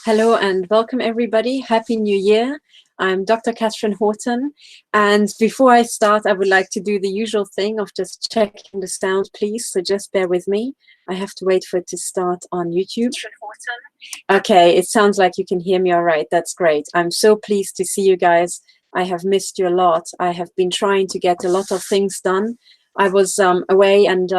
Hello and welcome everybody. Happy New Year. I'm Dr. Katherine Horton, and before I start I would like to do the usual thing of just checking the sound, please, so just bear with me. I have to wait for it to start on YouTube. Okay, it sounds like you can hear me all right. That's great. I'm so pleased to see you guys. I have missed you a lot. I have been trying to get a lot of things done. I was away, and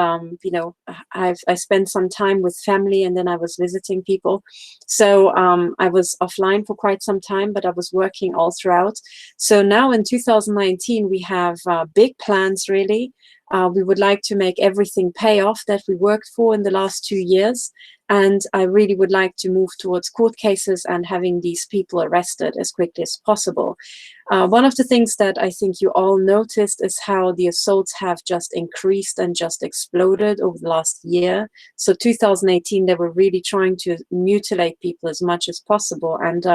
I spent some time with family, and then I was visiting people. So I was offline for quite some time, but I was working all throughout. So now in 2019, we have big plans, really. We would like to make everything pay off that we worked for in the last 2 years. And I really would like to move towards court cases and having these people arrested as quickly as possible. One of the things that I think you all noticed is how the assaults have just increased and just exploded over the last year. So 2018, they were really trying to mutilate people as much as possible. And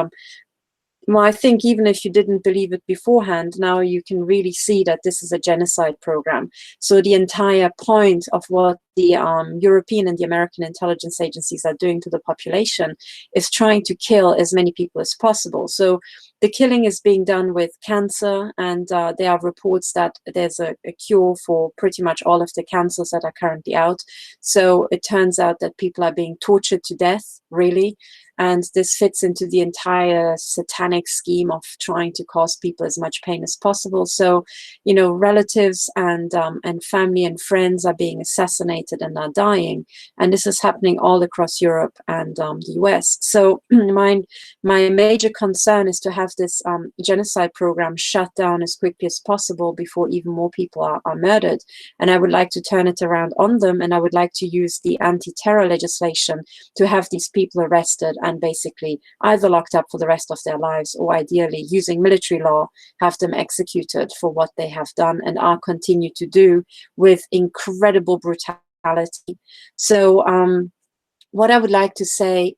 well, I think even if you didn't believe it beforehand, now you can really see that this is a genocide program. So the entire point of what the European and the American intelligence agencies are doing to the population is trying to kill as many people as possible. So the killing is being done with cancer, and there are reports that there's a cure for pretty much all of the cancers that are currently out. So it turns out that people are being tortured to death, really. And this fits into the entire satanic scheme of trying to cause people as much pain as possible. So, you know, relatives and family and friends are being assassinated and are dying. And this is happening all across Europe and the US. So my major concern is to have this genocide program shut down as quickly as possible before even more people are murdered. And I would like to turn it around on them. And I would like to use the anti-terror legislation to have these people arrested and basically either locked up for the rest of their lives, or ideally using military law, have them executed for what they have done and are continue to do with incredible brutality. So what I would like to say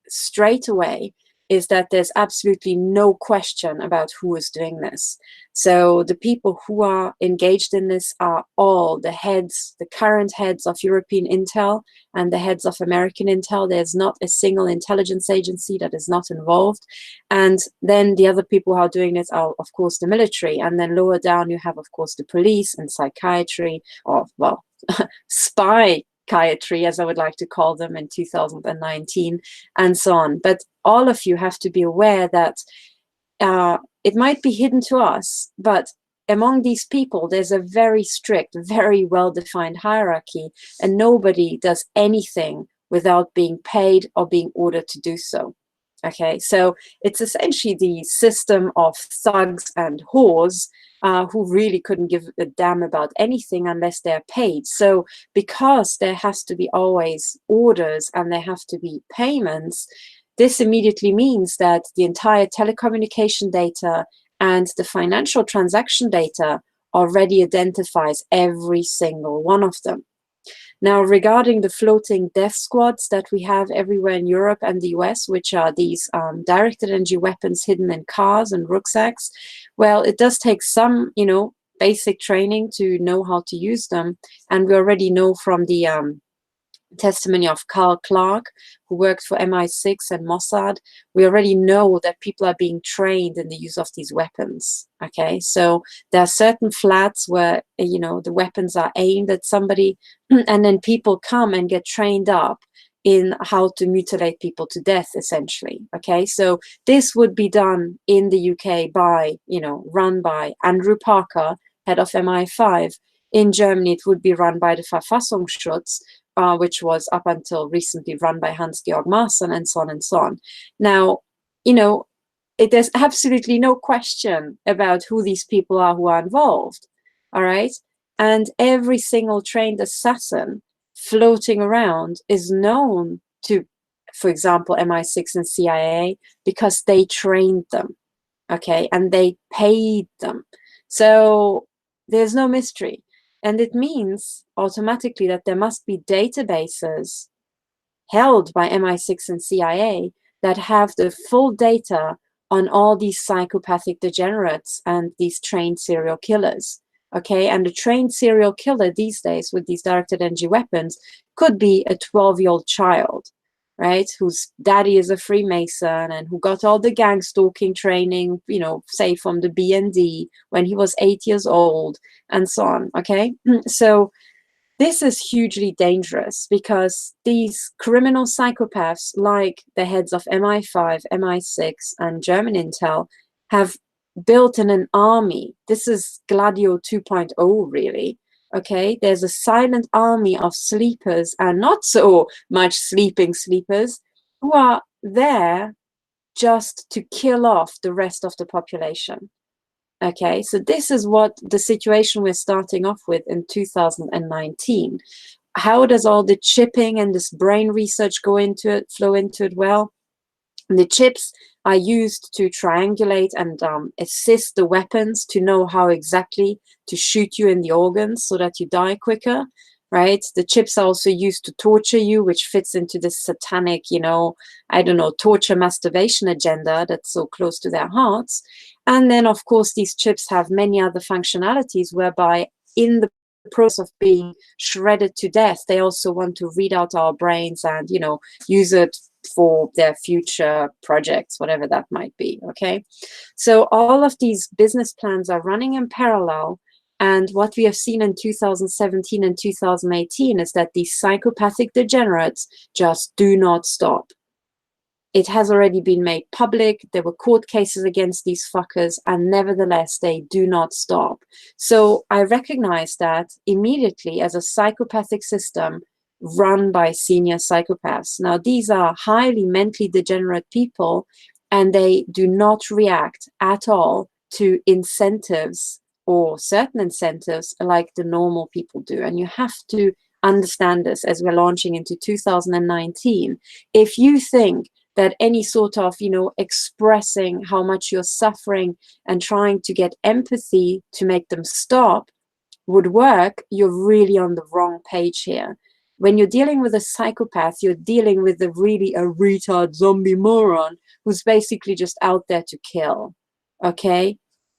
straight away is that there's absolutely no question about who is doing this. So the people who are engaged in this are all the heads, the current heads of European intel and the heads of American intel. There's not a single intelligence agency that is not involved. And then the other people who are doing this are, of course, the military. And then lower down, you have, of course, the police and psychiatry, or, well, spy psychiatry, as I would like to call them, in 2019, and so on. But all of you have to be aware that it might be hidden to us, but among these people, there's a very strict, very well-defined hierarchy, and nobody does anything without being paid or being ordered to do so. Okay, so it's essentially the system of thugs and whores who really couldn't give a damn about anything unless they're paid. So because there has to be always orders and there have to be payments, this immediately means that the entire telecommunication data and the financial transaction data already identifies every single one of them. Now, regarding the floating death squads that we have everywhere in Europe and the US, which are these directed energy weapons hidden in cars and rucksacks, well, it does take some, you know, basic training to know how to use them. And we already know from the testimony of Carl Clark, who worked for MI6 and Mossad, we already know that people are being trained in the use of these weapons. Okay, so there are certain flats where, you know, the weapons are aimed at somebody, and then people come and get trained up in how to mutilate people to death, essentially. Okay, so this would be done in the UK by, you know, run by Andrew Parker, head of MI5. In Germany, it would be run by the Verfassungsschutz, which was up until recently run by Hans-Georg Maaßen, and so on and so on. Now, you know, there's absolutely no question about who these people are who are involved, all right? And every single trained assassin floating around is known to, for example, MI6 and CIA, because they trained them, okay? And they paid them. So there's no mystery. And it means automatically that there must be databases held by MI6 and CIA that have the full data on all these psychopathic degenerates and these trained serial killers. Okay, and the trained serial killer these days with these directed energy weapons could be a 12-year-old child. right? Whose daddy is a Freemason and who got all the gang stalking training, you know, say from the BND when he was 8 years old and so on, okay? So this is hugely dangerous because these criminal psychopaths, like the heads of MI5, MI6, and German Intel, have built in an army. This is Gladio 2.0, really. Okay, there's a silent army of sleepers and not so much sleeping sleepers who are there just to kill off the rest of the population. Okay, so this is what the situation we're starting off with in 2019. How does all the chipping and this brain research go into it, flow into it? Well, the chips are used to triangulate and assist the weapons to know how exactly to shoot you in the organs so that you die quicker, right? The chips are also used to torture you, which fits into this satanic, you know, I don't know, torture masturbation agenda that's so close to their hearts. And then, of course, these chips have many other functionalities whereby in the process of being shredded to death, they also want to read out our brains and, you know, use it for their future projects, whatever that might be, okay? So all of these business plans are running in parallel. And what we have seen in 2017 and 2018 is that these psychopathic degenerates just do not stop. It has already been made public. There were court cases against these fuckers, and nevertheless, they do not stop. So I recognize that immediately as a psychopathic system run by senior psychopaths. Now, these are highly mentally degenerate people, and they do not react at all to incentives or certain incentives like the normal people do. And you have to understand this as we're launching into 2019. If you think that any sort of, you know, expressing how much you're suffering and trying to get empathy to make them stop would work, you're really on the wrong page here. When you're dealing with a psychopath, you're dealing with a retard zombie moron who's basically just out there to kill, okay?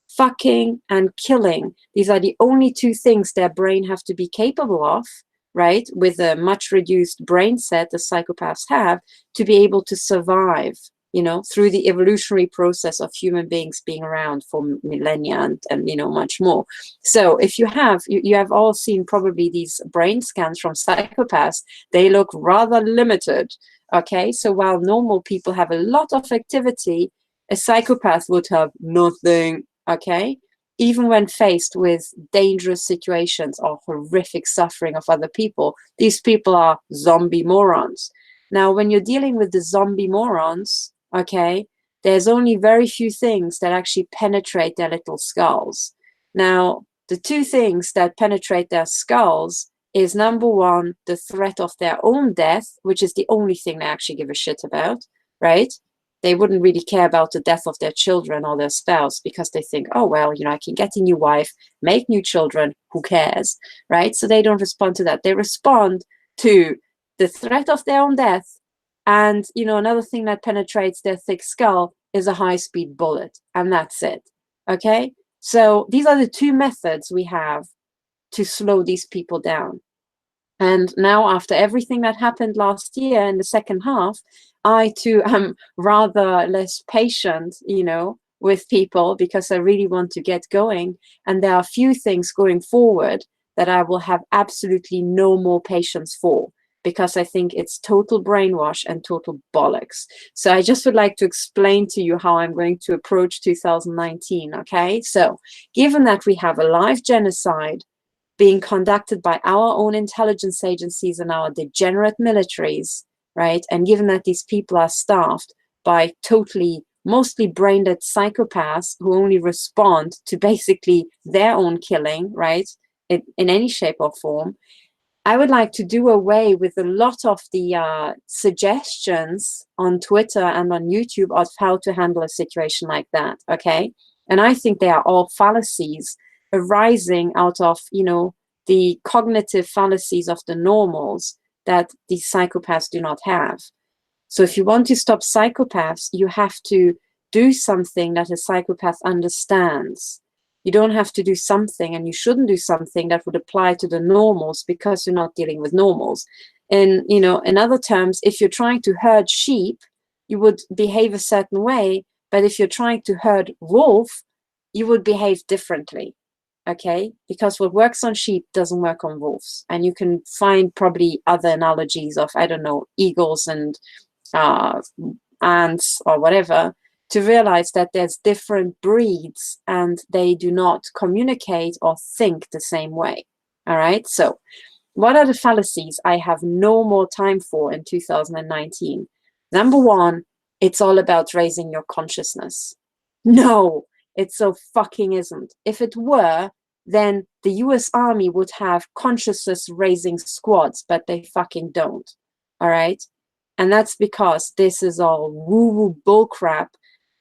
Fucking and killing. These are the only two things their brain have to be capable of, right? With a much reduced brain set the psychopaths have to be able to survive, you know, through the evolutionary process of human beings being around for millennia and you know, much more. So if you have all seen probably these brain scans from psychopaths, they look rather limited. Okay, so while normal people have a lot of activity, a psychopath would have nothing. Okay, even when faced with dangerous situations or horrific suffering of other people, these people are zombie morons. Now, when you're dealing with the zombie morons, okay, there's only very few things that actually penetrate their little skulls. Now, the two things that penetrate their skulls is, number one, the threat of their own death, which is the only thing they actually give a shit about, right? They wouldn't really care about the death of their children or their spouse because they think, oh, well, you know, I can get a new wife, make new children, who cares, right? So they don't respond to that. They respond to the threat of their own death. And, you know, another thing that penetrates their thick skull is a high-speed bullet. And that's it, okay? So these are the two methods we have to slow these people down. And now, after everything that happened last year in the second half, I too am rather less patient, you know, with people because I really want to get going. And there are a few things going forward that I will have absolutely no more patience for because I think it's total brainwash and total bollocks. So I just would like to explain to you how I'm going to approach 2019, okay? So given that we have a live genocide being conducted by our own intelligence agencies and our degenerate militaries, right? And given that these people are staffed by totally, mostly brain-dead psychopaths who only respond to basically their own killing, right? In any shape or form, I would like to do away with a lot of the suggestions on Twitter and on YouTube of how to handle a situation like that, okay? And I think they are all fallacies arising out of, you know, the cognitive fallacies of the normals that these psychopaths do not have. So if you want to stop psychopaths, you have to do something that a psychopath understands. You don't have to do something, and you shouldn't do something that would apply to the normals because you're not dealing with normals. In other terms, if you're trying to herd sheep, you would behave a certain way, but if you're trying to herd wolf, you would behave differently. Okay, because what works on sheep doesn't work on wolves. And you can find probably other analogies of, I don't know, eagles and ants or whatever, to realize that there's different breeds and they do not communicate or think the same way. All right, so what are the fallacies I have no more time for in 2019? Number one, it's all about raising your consciousness. No, it so fucking isn't. If it were, then the US Army would have consciousness raising squads, but they fucking don't. All right? And that's because this is all woo-woo bullcrap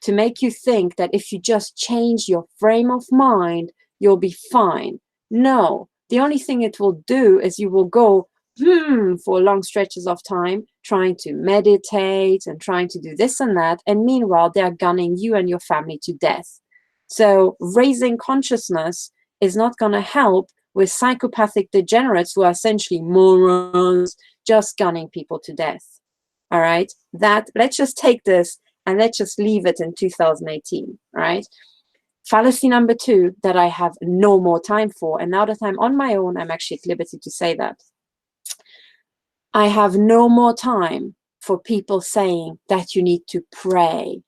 to make you think that if you just change your frame of mind, you'll be fine. No, the only thing it will do is you will go for long stretches of time, trying to meditate and trying to do this and that. And meanwhile, they're gunning you and your family to death. So raising consciousness is not going to help with psychopathic degenerates who are essentially morons, just gunning people to death. All right, let's just take this and let's just leave it in 2018. All right. Fallacy number two that I have no more time for, and now that I'm on my own, I'm actually at liberty to say that. I have no more time for people saying that you need to pray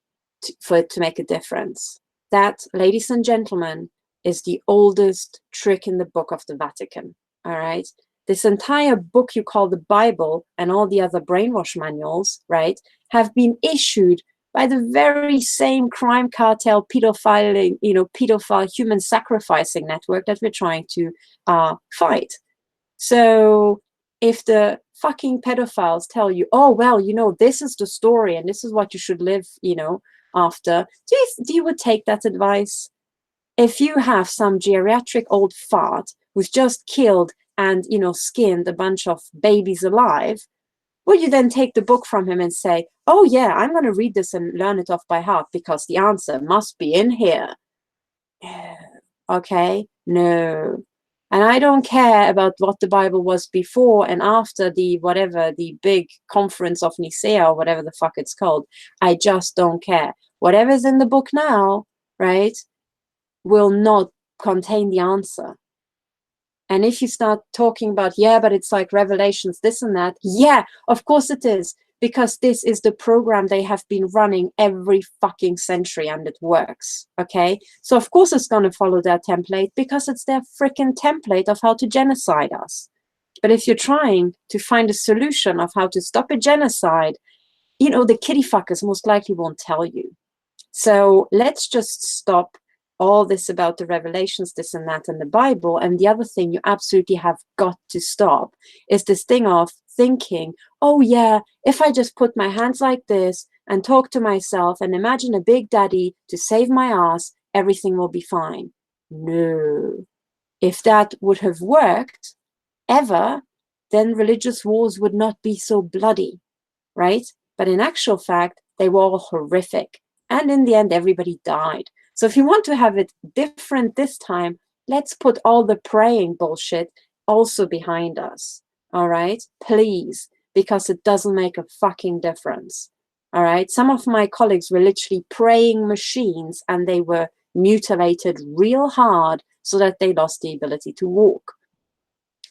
for it to make a difference. That, ladies and gentlemen, is the oldest trick in the book of the Vatican. All right. This entire book you call the Bible and all the other brainwash manuals, right, have been issued by the very same crime cartel, pedophile human sacrificing network that we're trying to fight. So if the fucking pedophiles tell you, oh, well, this is the story and this is what you should live, after, do you would take that advice? If you have some geriatric old fart who's just killed and, skinned a bunch of babies alive, will you then take the book from him and say, oh, yeah, I'm going to read this and learn it off by heart because the answer must be in here? Okay, no. And I don't care about what the Bible was before and after the big conference of Nicaea or whatever the fuck it's called. I just don't care. Whatever's in the book now, right, will not contain the answer. And if you start talking about, yeah, but it's like Revelations, this and that. Yeah, of course it is. Because this is the program they have been running every fucking century and it works. Okay. So of course it's going to follow their template because it's their freaking template of how to genocide us. But if you're trying to find a solution of how to stop a genocide, the kitty fuckers most likely won't tell you. So let's just stop all this about the Revelations, this and that, and the Bible. And the other thing you absolutely have got to stop is this thing of thinking, oh yeah, if I just put my hands like this and talk to myself and imagine a big daddy to save my ass, everything will be fine. No. If that would have worked ever, then religious wars would not be so bloody, right? But in actual fact, they were all horrific. And in the end, everybody died. So if you want to have it different this time, let's put all the praying bullshit also behind us. All right, please, because it doesn't make a fucking difference. All right, some of my colleagues were literally praying machines and they were mutilated real hard so that they lost the ability to walk.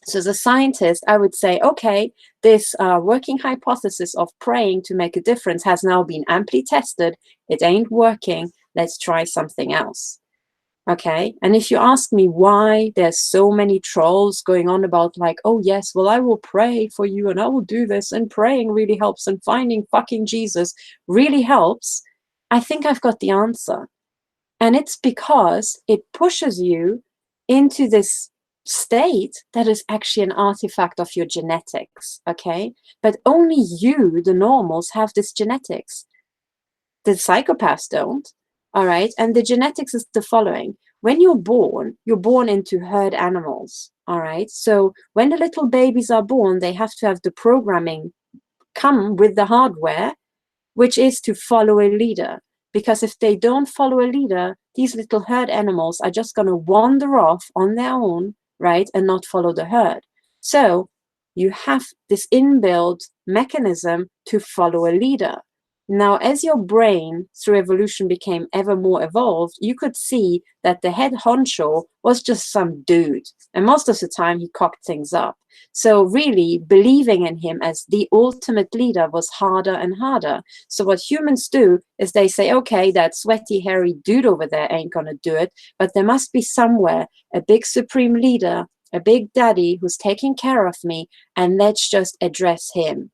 So as a scientist, I would say, okay, this working hypothesis of praying to make a difference has now been amply tested. It ain't working. Let's try something else. Okay, and if you ask me why there's so many trolls going on about like, oh yes, well, I will pray for you and I will do this and praying really helps and finding fucking Jesus really helps, I think I've got the answer. And it's because it pushes you into this state that is actually an artifact of your genetics, okay? But only you, the normals, have this genetics. The psychopaths don't. All right. And the genetics is the following. When you're born into herd animals. All right. So when the little babies are born, they have to have the programming come with the hardware, which is to follow a leader. Because if they don't follow a leader, these little herd animals are just going to wander off on their own, right, and not follow the herd. So you have this inbuilt mechanism to follow a leader. Now, as your brain through evolution became ever more evolved, you could see that the head honcho was just some dude. And most of the time he cocked things up. So really believing in him as the ultimate leader was harder and harder. So what humans do is they say, okay, that sweaty, hairy dude over there ain't gonna do it, but there must be somewhere a big supreme leader, a big daddy who's taking care of me, and let's just address him,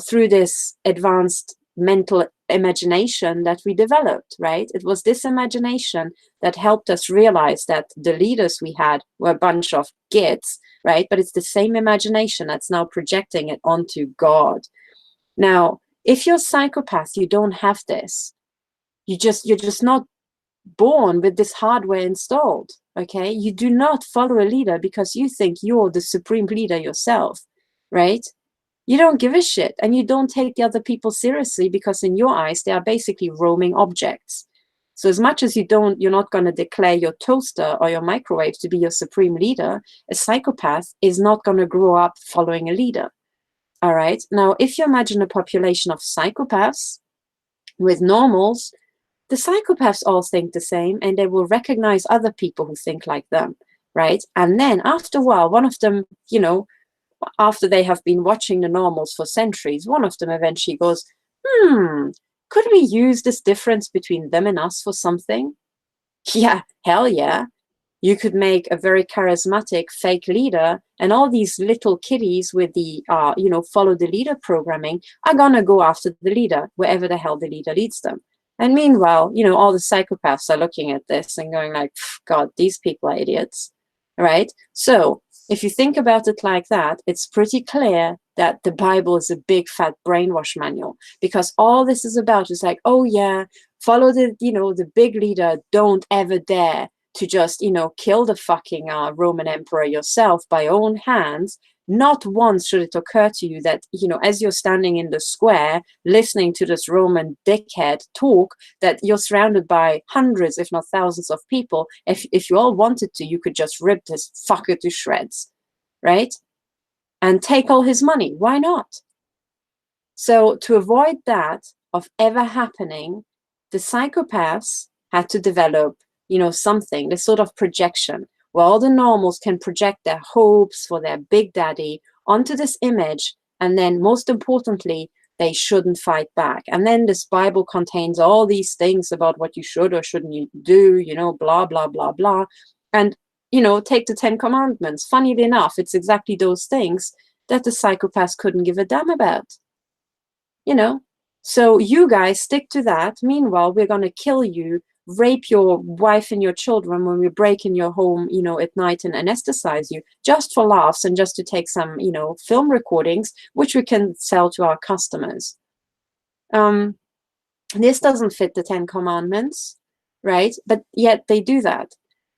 through this advanced mental imagination that we developed, right? It was this imagination that helped us realize that the leaders we had were a bunch of gits, right? But it's the same imagination that's now projecting it onto God. Now, if you're a psychopath, you don't have this. You're just not born with this hardware installed, okay? You do not follow a leader because you think you're the supreme leader yourself, right? You don't give a shit, and you don't take the other people seriously because in your eyes, they are basically roaming objects. So as much as you're not going to declare your toaster or your microwave to be your supreme leader, a psychopath is not going to grow up following a leader. All right. Now, if you imagine a population of psychopaths with normals, the psychopaths all think the same, and they will recognize other people who think like them, right? And then after a while, one of them, after they have been watching the normals for centuries, one of them eventually goes, could we use this difference between them and us for something? Yeah, hell yeah. You could make a very charismatic fake leader, and all these little kiddies with the, follow the leader programming are gonna go after the leader, wherever the hell the leader leads them. And meanwhile, all the psychopaths are looking at this and going like, God, these people are idiots, right? So if you think about it like that, it's pretty clear that the Bible is a big fat brainwash manual, because all this is about is like, oh yeah, follow the big leader. Don't ever dare to just, kill the fucking Roman emperor yourself by your own hands. Not once should it occur to you that, as you're standing in the square, listening to this Roman dickhead talk, that you're surrounded by hundreds, if not thousands of people. If you all wanted to, you could just rip this fucker to shreds, right? And take all his money. Why not? So to avoid that of ever happening, the psychopaths had to develop, something, this sort of projection, where all the normals can project their hopes for their big daddy onto this image. And then most importantly, they shouldn't fight back. And then this Bible contains all these things about what you should or shouldn't you do, blah, blah, blah, blah. And, take the 10 Commandments. Funnily enough, it's exactly those things that the psychopaths couldn't give a damn about. So you guys stick to that. Meanwhile, we're going to kill you, rape your wife and your children when we break in your home, at night and anesthetize you just for laughs and just to take some, film recordings, which we can sell to our customers. This doesn't fit the 10 Commandments, right? But yet they do that.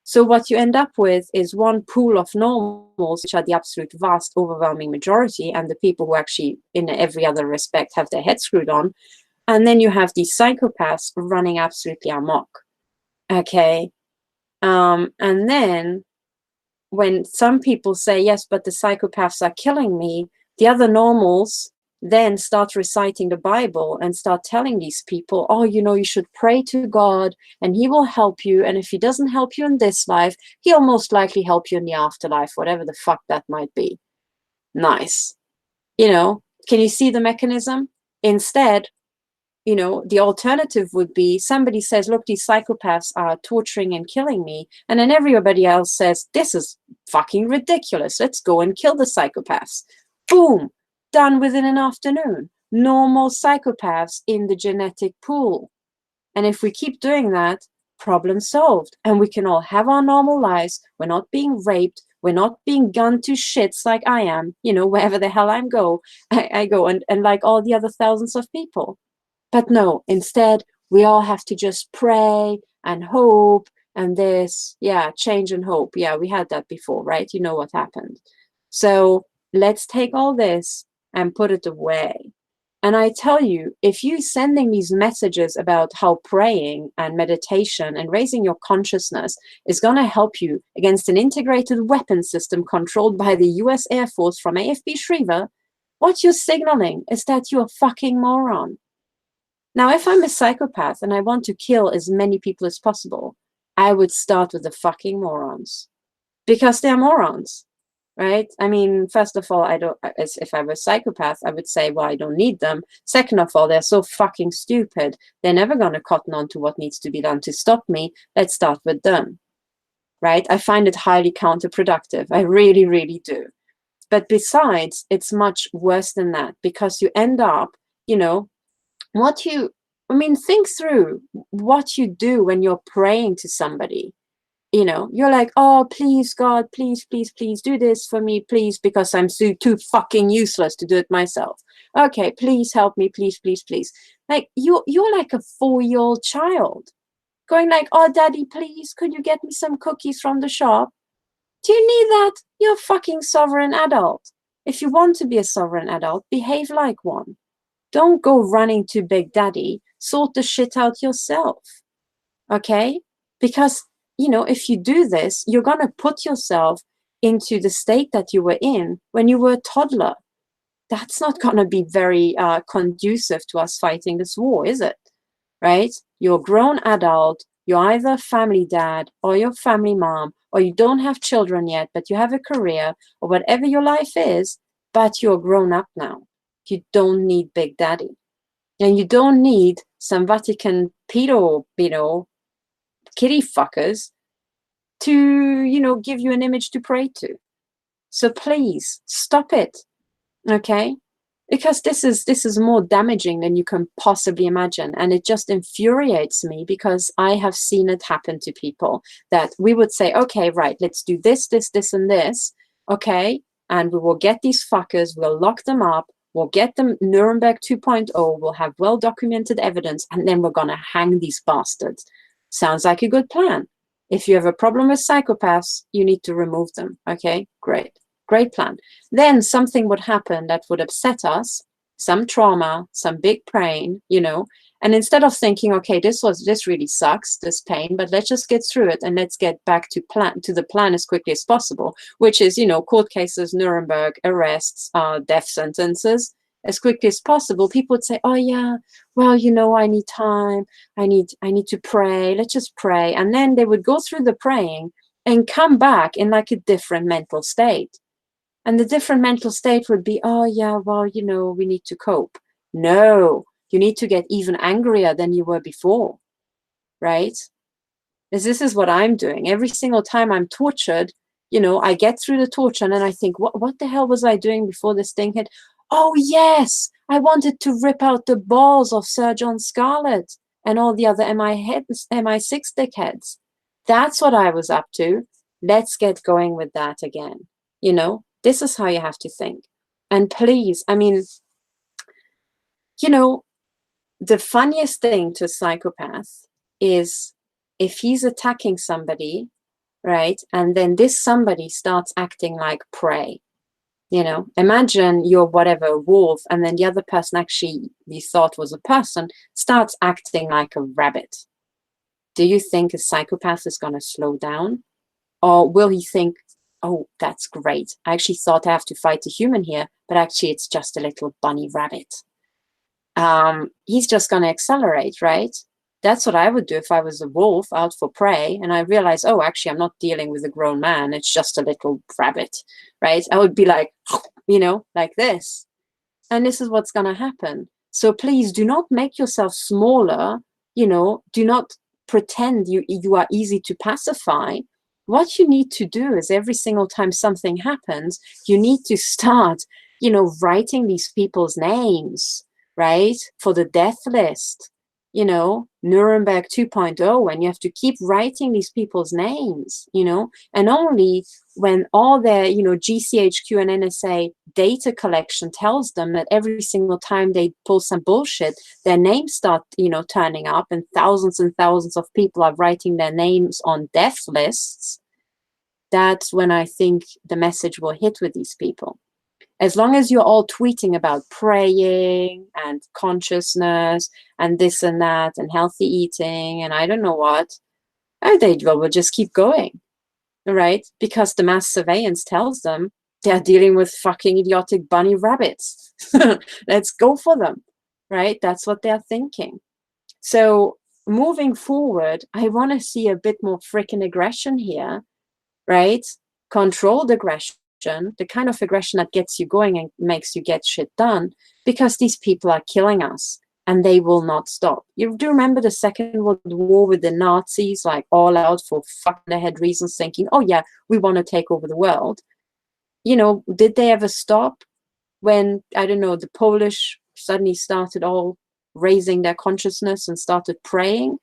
So what you end up with is one pool of normals, which are the absolute vast, overwhelming majority, and the people who actually, in every other respect, have their head screwed on. And then you have these psychopaths running absolutely amok. Okay. And then when some people say, yes, but the psychopaths are killing me, the other normals then start reciting the Bible and start telling these people, oh, you should pray to God and he will help you. And if he doesn't help you in this life, he'll most likely help you in the afterlife, whatever the fuck that might be. Nice. Can you see the mechanism? Instead, the alternative would be somebody says, look, these psychopaths are torturing and killing me. And then everybody else says, this is fucking ridiculous. Let's go and kill the psychopaths. Boom. Done within an afternoon. No more psychopaths in the genetic pool. And if we keep doing that, problem solved. And we can all have our normal lives. We're not being raped. We're not being gunned to shits like I am, wherever the hell I go and like all the other thousands of people. But no, instead, we all have to just pray and hope and this, change and hope. Yeah, we had that before, right? You know what happened. So let's take all this and put it away. And I tell you, if you sending these messages about how praying and meditation and raising your consciousness is going to help you against an integrated weapon system controlled by the US Air Force from AFB Shriver, what you're signaling is that you're a fucking moron. Now, if I'm a psychopath and I want to kill as many people as possible, I would start with the fucking morons, because they're morons, right? I mean, first of all, as if I were a psychopath, I would say, well, I don't need them. Second of all, they're so fucking stupid. They're never going to cotton on to what needs to be done to stop me. Let's start with them, right? I find it highly counterproductive. I really, really do. But besides, it's much worse than that, because you end up, you know, think through what you do when you're praying to somebody. You know, you're like, oh, please, God, please, please, please do this for me, please, because I'm too fucking useless to do it myself. Okay, please help me, please, please, please. Like, you're like a 4-year-old child going like, oh, daddy, please, could you get me some cookies from the shop? Do you need that? You're a fucking sovereign adult. If you want to be a sovereign adult, behave like one. Don't go running to Big Daddy. Sort the shit out yourself. Okay? Because, you know, if you do this, you're going to put yourself into the state that you were in when you were a toddler. That's not going to be very conducive to us fighting this war, is it? Right? You're a grown adult. You're either a family dad or your family mom, or you don't have children yet, but you have a career, or whatever your life is, but you're grown up now. You don't need Big Daddy. And you don't need some Vatican pedo, you know, kitty fuckers to, you know, give you an image to pray to. So please stop it. Okay? Because this is more damaging than you can possibly imagine. And it just infuriates me, because I have seen it happen to people that we would say, okay, right, let's do this, this, this, and this. Okay. And we will get these fuckers, we'll lock them up, we'll get them Nuremberg 2.0, we'll have well-documented evidence, and then we're going to hang these bastards. Sounds like a good plan. If you have a problem with psychopaths, you need to remove them. Okay, great. Great plan. Then something would happen that would upset us, some trauma, some big pain, you know, and instead of thinking, okay, this really sucks, this pain, but let's just get through it and let's get back to the plan as quickly as possible, which is, you know, court cases, Nuremberg, arrests, death sentences, as quickly as possible. People would say, oh yeah, well, you know, I need time, I need to pray, let's just pray. And then they would go through the praying and come back in like a different mental state. And the different mental state would be, oh yeah, well, you know, we need to cope. No, you need to get even angrier than you were before, right? This is what I'm doing. Every single time I'm tortured, you know, I get through the torture and then I think, what the hell was I doing before this thing hit? Oh yes, I wanted to rip out the balls of Sir John Scarlett and all the other MI6 dickheads. That's what I was up to. Let's get going with that again, you know? This is how you have to think. And please, I mean, you know, the funniest thing to a psychopath is if he's attacking somebody, right? And then this somebody starts acting like prey. You know, imagine you're whatever, wolf, and then the other person actually you thought was a person starts acting like a rabbit. Do you think a psychopath is going to slow down? Or will he think, oh, that's great. I actually thought I have to fight a human here, but actually it's just a little bunny rabbit. He's just going to accelerate, right? That's what I would do if I was a wolf out for prey and I realize, oh, actually, I'm not dealing with a grown man. It's just a little rabbit, right? I would be like, you know, like this. And this is what's going to happen. So please do not make yourself smaller. You know, do not pretend you are easy to pacify. What you need to do is every single time something happens, you need to start, you know, writing these people's names, right? For the death list, you know, Nuremberg 2.0, and you have to keep writing these people's names, you know, and only when all their, you know, GCHQ and NSA data collection tells them that every single time they pull some bullshit, their names start, you know, turning up and thousands of people are writing their names on death lists, that's when I think the message will hit with these people. As long as you're all tweeting about praying and consciousness and this and that and healthy eating and I don't know what, they will just keep going, right? Because the mass surveillance tells them they're dealing with fucking idiotic bunny rabbits. Let's go for them, right? That's what they're thinking. So moving forward, I want to see a bit more freaking aggression here, right? Controlled aggression, the kind of aggression that gets you going and makes you get shit done, because these people are killing us and they will not stop. You do remember the Second World War with the Nazis, like all out for fucking ahead reasons, thinking, oh yeah, we want to take over the world. You know, did they ever stop when, I don't know, the Polish suddenly started all raising their consciousness and started praying?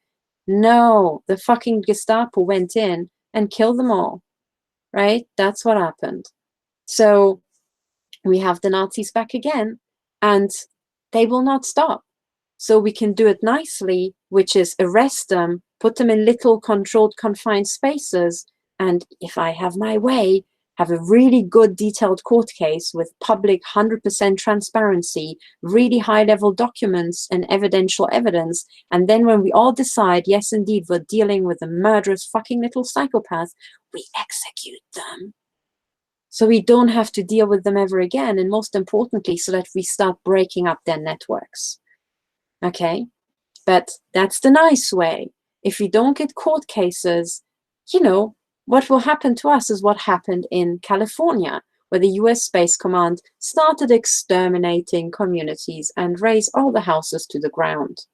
No, the fucking Gestapo went in and killed them all, right? That's what happened. So we have the Nazis back again, and they will not stop. So we can do it nicely, which is arrest them, put them in little controlled, confined spaces, and if I have my way, have a really good detailed court case with public 100% transparency, really high-level documents and evidential evidence. And then when we all decide, yes, indeed, we're dealing with a murderous fucking little psychopath, we execute them. So we don't have to deal with them ever again. And most importantly, so that we start breaking up their networks. Okay? But that's the nice way. If we don't get court cases, you know, what will happen to us is what happened in California, where the US Space Command started exterminating communities and razed all the houses to the ground.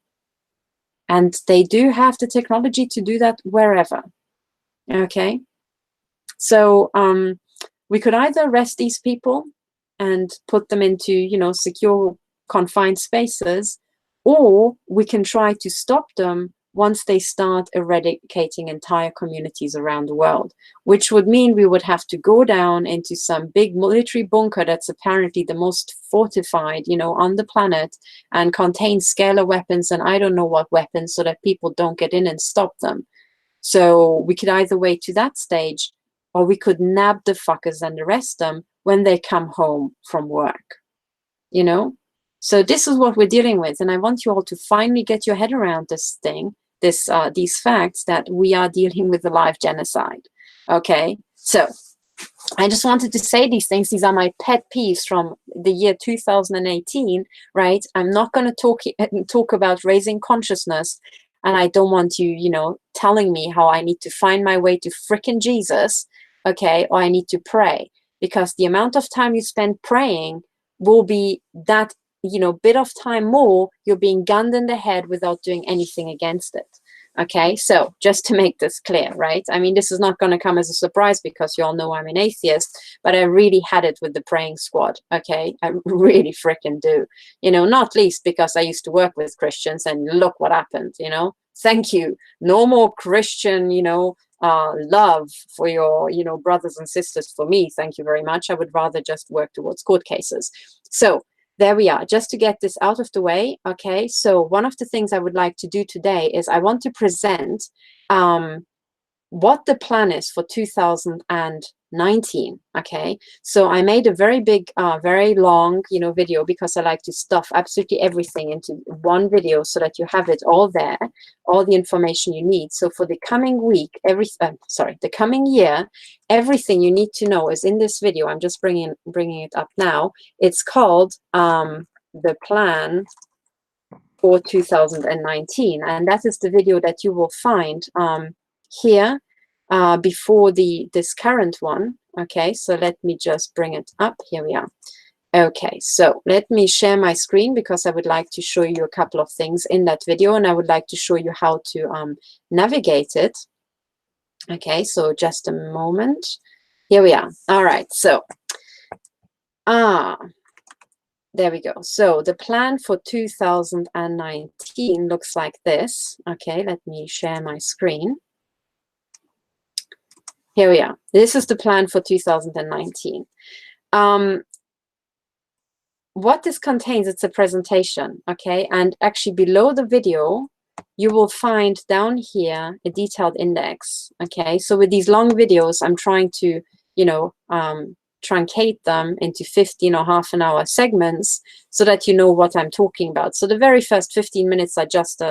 And they do have the technology to do that wherever. Okay? So we could either arrest these people and put them into, you know, secure, confined spaces, or we can try to stop them once they start eradicating entire communities around the world, which would mean we would have to go down into some big military bunker that's apparently the most fortified, you know, on the planet, and contains scalar weapons and I don't know what weapons, so that people don't get in and stop them. So we could either wait to that stage, or we could nab the fuckers and arrest them when they come home from work, you know? So this is what we're dealing with. And I want you all to finally get your head around this thing, these facts, that we are dealing with a live genocide. Okay, so I just wanted to say these things. These are my pet peeves from the year 2018, right? I'm not going to talk about raising consciousness, and I don't want you, you know, telling me how I need to find my way to frickin' Jesus, okay, or I need to pray, because the amount of time you spend praying will be that, you know, bit of time more you're being gunned in the head without doing anything against it. Okay, so just to make this clear, right? I mean, this is not going to come as a surprise because you all know I'm an atheist, but I really had it with the praying squad. Okay, I really freaking do, you know, not least because I used to work with Christians, and look what happened, you know. Thank you. No more Christian, you know, love for your, you know, brothers and sisters for me. Thank you very much. I would rather just work towards court cases. So there we are, just to get this out of the way. Okay, so one of the things I would like to do today is I want to present what the plan is for 2019. Okay, so I made a very big, very long, you know, video, because I like to stuff absolutely everything into one video so that you have it all there, all the information you need. So for the coming week, the coming year, everything you need to know is in this video. I'm just bringing it up now. It's called the plan for 2019, and that is the video that you will find here before this current one. Okay, so let me just bring it up. Here we are. Okay, so let me share my screen, because I would like to show you a couple of things in that video, and I would like to show you how to navigate it. Okay, so just a moment. Here we are. All right, so there we go. So the plan for 2019 looks like this. Okay, let me share my screen. Here we are. This is the plan for 2019. What this contains, it's a presentation, okay? And actually below the video, you will find down here a detailed index, okay? So with these long videos, I'm trying to, you know, truncate them into 15 or half an hour segments so that you know what I'm talking about. So the very first 15 minutes are just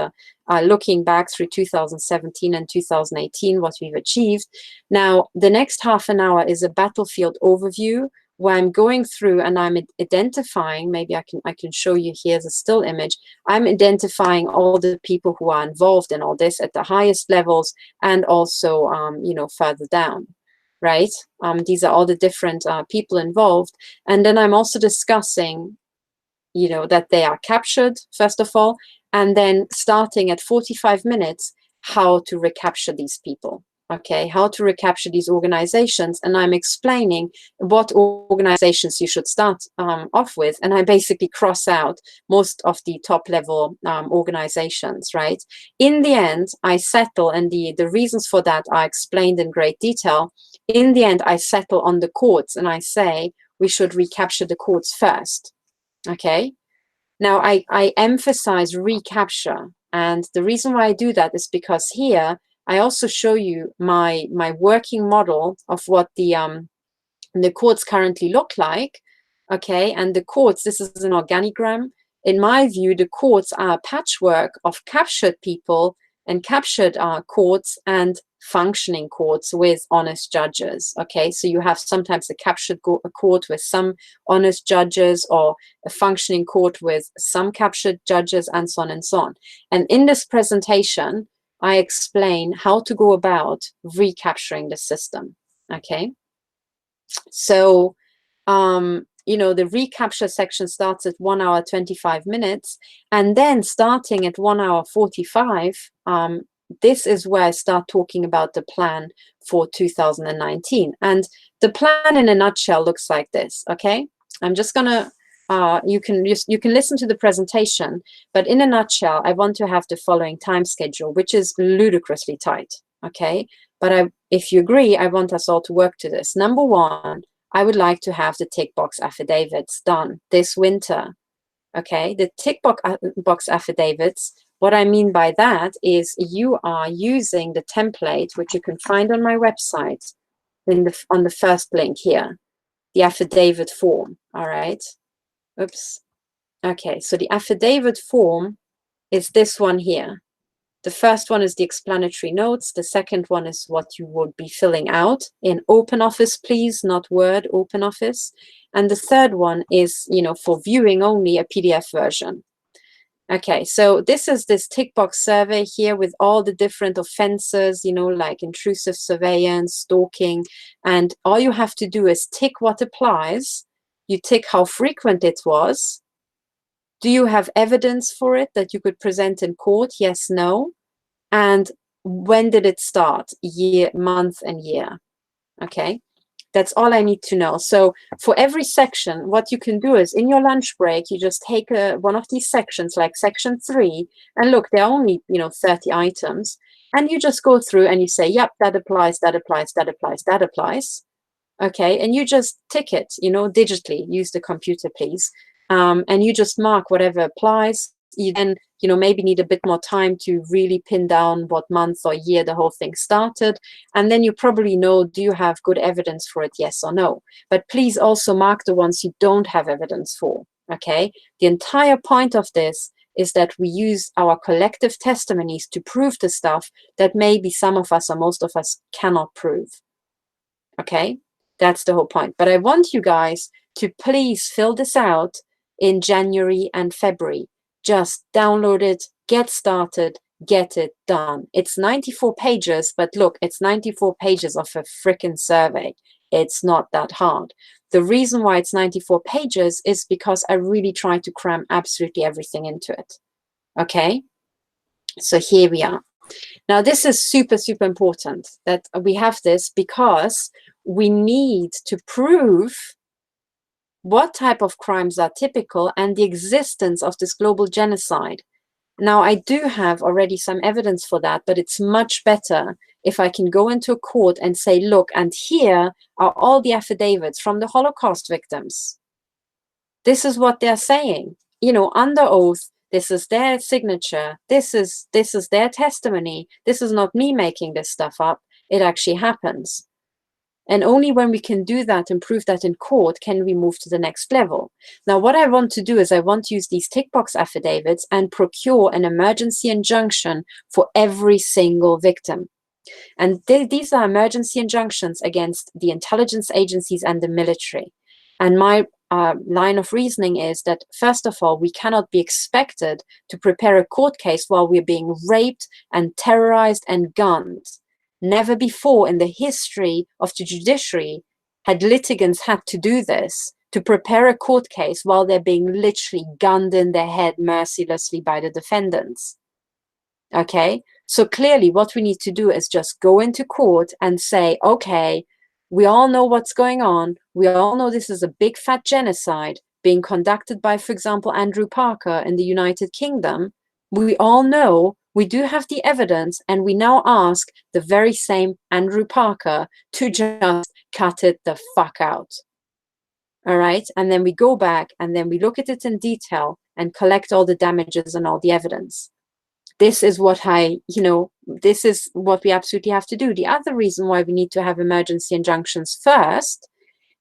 looking back through 2017 and 2018, what we've achieved. Now, the next half an hour is a battlefield overview where I'm going through and I'm identifying, maybe I can show you here the still image. I'm identifying all the people who are involved in all this at the highest levels and also, you know, further down, right? These are all the different people involved. And then I'm also discussing, you know, that they are captured, first of all, and then starting at 45 minutes, how to recapture these people. Okay, how to recapture these organizations, and I'm explaining what organizations you should start off with, and I basically cross out most of the top level organizations, right? In the end, I settle, and the reasons for that are explained in great detail. In the end, I settle on the courts, and I say we should recapture the courts first. Okay, now I emphasize recapture, and the reason why I do that is because here I also show you my working model of what the courts currently look like. Okay, and the courts, this is an organigram. In my view, the courts are a patchwork of captured people and captured courts and functioning courts with honest judges. Okay, so you have sometimes a captured court with some honest judges, or a functioning court with some captured judges, and so on and so on. And in this presentation, I explain how to go about recapturing the system. Okay, so you know, the recapture section starts at 1 hour 25 minutes, and then starting at 1 hour 45, this is where I start talking about the plan for 2019. And the plan in a nutshell looks like this. Okay, I'm just gonna you can listen to the presentation, but in a nutshell, I want to have the following time schedule, which is ludicrously tight. Okay, but if you agree, I want us all to work to this. Number one, I would like to have the tick box affidavits done this winter. Okay, the tick box affidavits, what I mean by that is you are using the template, which you can find on my website on the first link here, the affidavit form. All right. Oops. Okay, so the affidavit form is this one here. The first one is the explanatory notes. The second one is what you would be filling out in OpenOffice, please, not Word, OpenOffice. And the third one is, you know, for viewing only, a PDF version. Okay, so this is this tick box survey here with all the different offenses, you know, like intrusive surveillance, stalking, and all you have to do is tick what applies. You tick how frequent it was. Do you have evidence for it that you could present in court? Yes, no. And when did it start? Year, month, and year. Okay, that's all I need to know. So for every section, what you can do is in your lunch break, you just take one of these sections, like section 3, and look, there are only, you know, 30 items, and you just go through and you say, yep, that applies, that applies, that applies, that applies. Okay, and you just tick it, you know, digitally. Use the computer, please. And you just mark whatever applies. You then, you know, maybe need a bit more time to really pin down what month or year the whole thing started. And then you probably know, do you have good evidence for it, yes or no? But please also mark the ones you don't have evidence for, okay? The entire point of this is that we use our collective testimonies to prove the stuff that maybe some of us or most of us cannot prove, okay? That's the whole point. But I want you guys to please fill this out in January and February. Just download it, get started, get it done. It's 94 pages, but look, it's 94 pages of a freaking survey. It's not that hard. The reason why it's 94 pages is because I really try to cram absolutely everything into it. Okay? So here we are. Now, this is super, super important that we have this, because we need to prove what type of crimes are typical and the existence of this global genocide. Now, I do have already some evidence for that, but it's much better if I can go into a court and say, look, and here are all the affidavits from the Holocaust victims. This is what they're saying, you know, under oath. This is their signature. This is their testimony. This is not me making this stuff up. It actually happens. And only when we can do that and prove that in court can we move to the next level. Now, what I want to do is I want to use these tick box affidavits and procure an emergency injunction for every single victim. And these are emergency injunctions against the intelligence agencies and the military. And my line of reasoning is that, first of all, we cannot be expected to prepare a court case while we're being raped and terrorized and gunned. Never before in the history of the judiciary had litigants had to do this, to prepare a court case while they're being literally gunned in their head mercilessly by the defendants. Okay, so clearly what we need to do is just go into court and say, okay, we all know what's going on. We all know this is a big fat genocide being conducted by, for example, Andrew Parker in the United Kingdom. We all know, we do have the evidence, and we now ask the very same Andrew Parker to just cut it the fuck out. All right, and then we go back and then we look at it in detail and collect all the damages and all the evidence. This is what this is what we absolutely have to do. The other reason why we need to have emergency injunctions first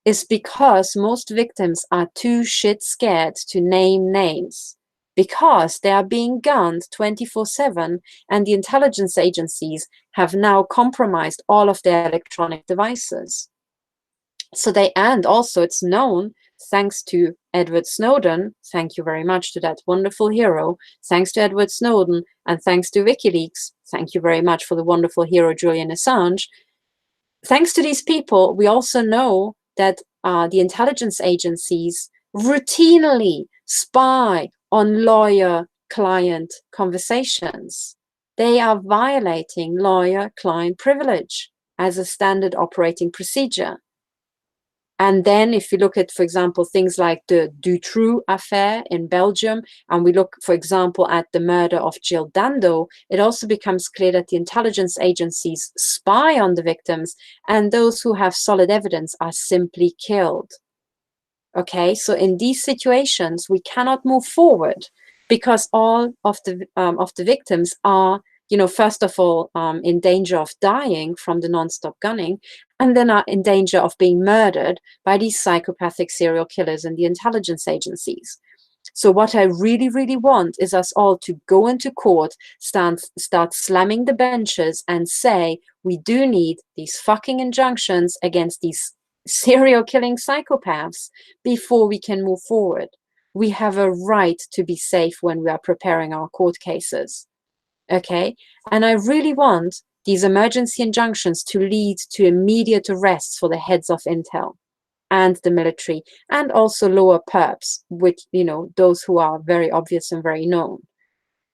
is because most victims are too shit scared to name names, because they are being gunned 24/7, and the intelligence agencies have now compromised all of their electronic devices. So and also it's known, thanks to Edward Snowden, thank you very much to that wonderful hero, thanks to Edward Snowden, and thanks to WikiLeaks, thank you very much for the wonderful hero Julian Assange. Thanks to these people, we also know that the intelligence agencies routinely spy on lawyer-client conversations. They are violating lawyer-client privilege as a standard operating procedure. And then if you look at, for example, things like the Dutroux affair in Belgium, and we look, for example, at the murder of Jill Dando, it also becomes clear that the intelligence agencies spy on the victims, and those who have solid evidence are simply killed. Okay, so in these situations, we cannot move forward because all of the victims are, first of all, in danger of dying from the non-stop gunning, and then are in danger of being murdered by these psychopathic serial killers and the intelligence agencies. So what I really, really want is us all to go into court, start slamming the benches and say, we do need these fucking injunctions against these serial killing psychopaths before we can move forward. We have a right to be safe when we are preparing our court cases. Okay, and I really want these emergency injunctions to lead to immediate arrests for the heads of intel and the military, and also lower perps, which, those who are very obvious and very known.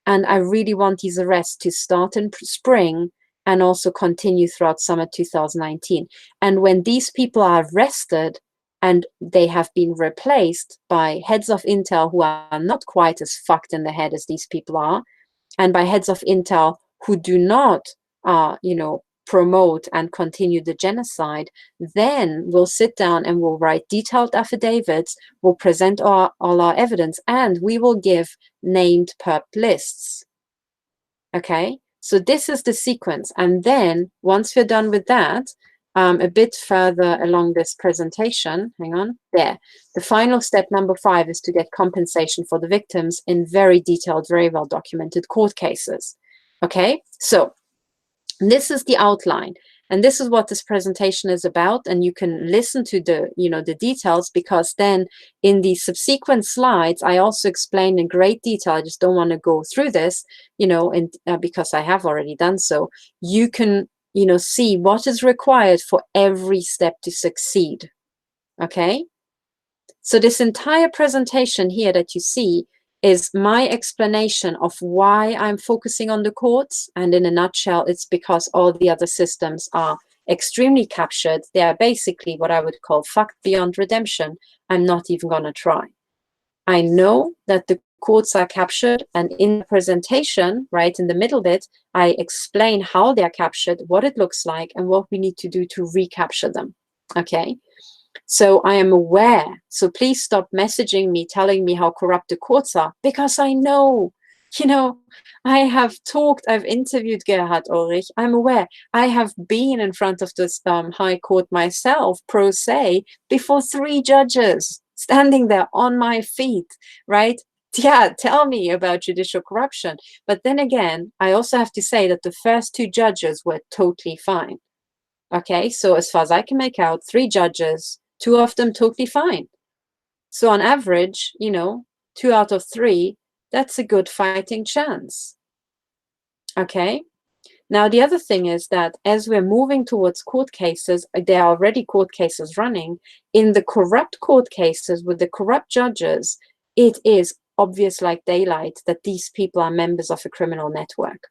And I really want these arrests to start in spring and also continue throughout summer 2019. And when these people are arrested and they have been replaced by heads of intel who are not quite as fucked in the head as these people are, and by heads of intel who do not, promote and continue the genocide, then we'll sit down and we'll write detailed affidavits, we'll present all our evidence, and we will give named perp lists. Okay, so this is the sequence. And then once we're done with that, a bit further along this presentation, hang on, there. The final step, number 5, is to get compensation for the victims in very detailed, very well documented court cases. Okay, so this is the outline. And this is what this presentation is about. And you can listen to the details, because then in the subsequent slides, I also explain in great detail. I just don't want to go through this, because I have already done so. You can see what is required for every step to succeed. Okay, so this entire presentation here that you see is my explanation of why I'm focusing on the courts, and in a nutshell, it's because all the other systems are extremely captured. They are basically what I would call fucked beyond redemption. I'm not even going to try. I know that the courts are captured, and in the presentation, right in the middle bit, I explain how they're captured, what it looks like, and what we need to do to recapture them. Okay, so I am aware. So please stop messaging me telling me how corrupt the courts are, because I know. You know, I have talked, I've interviewed Gerhard Ulrich. I'm aware. I have been in front of this High Court myself, pro se, before 3 judges, standing there on my feet, right? Yeah, tell me about judicial corruption. But then again, I also have to say that the first 2 judges were totally fine. Okay, so as far as I can make out, 3 judges, 2 of them totally fine. So on average, you know, 2 out of 3, that's a good fighting chance. Okay. Now, the other thing is that as we're moving towards court cases, there are already court cases running. In the corrupt court cases with the corrupt judges, it is obvious like daylight that these people are members of a criminal network.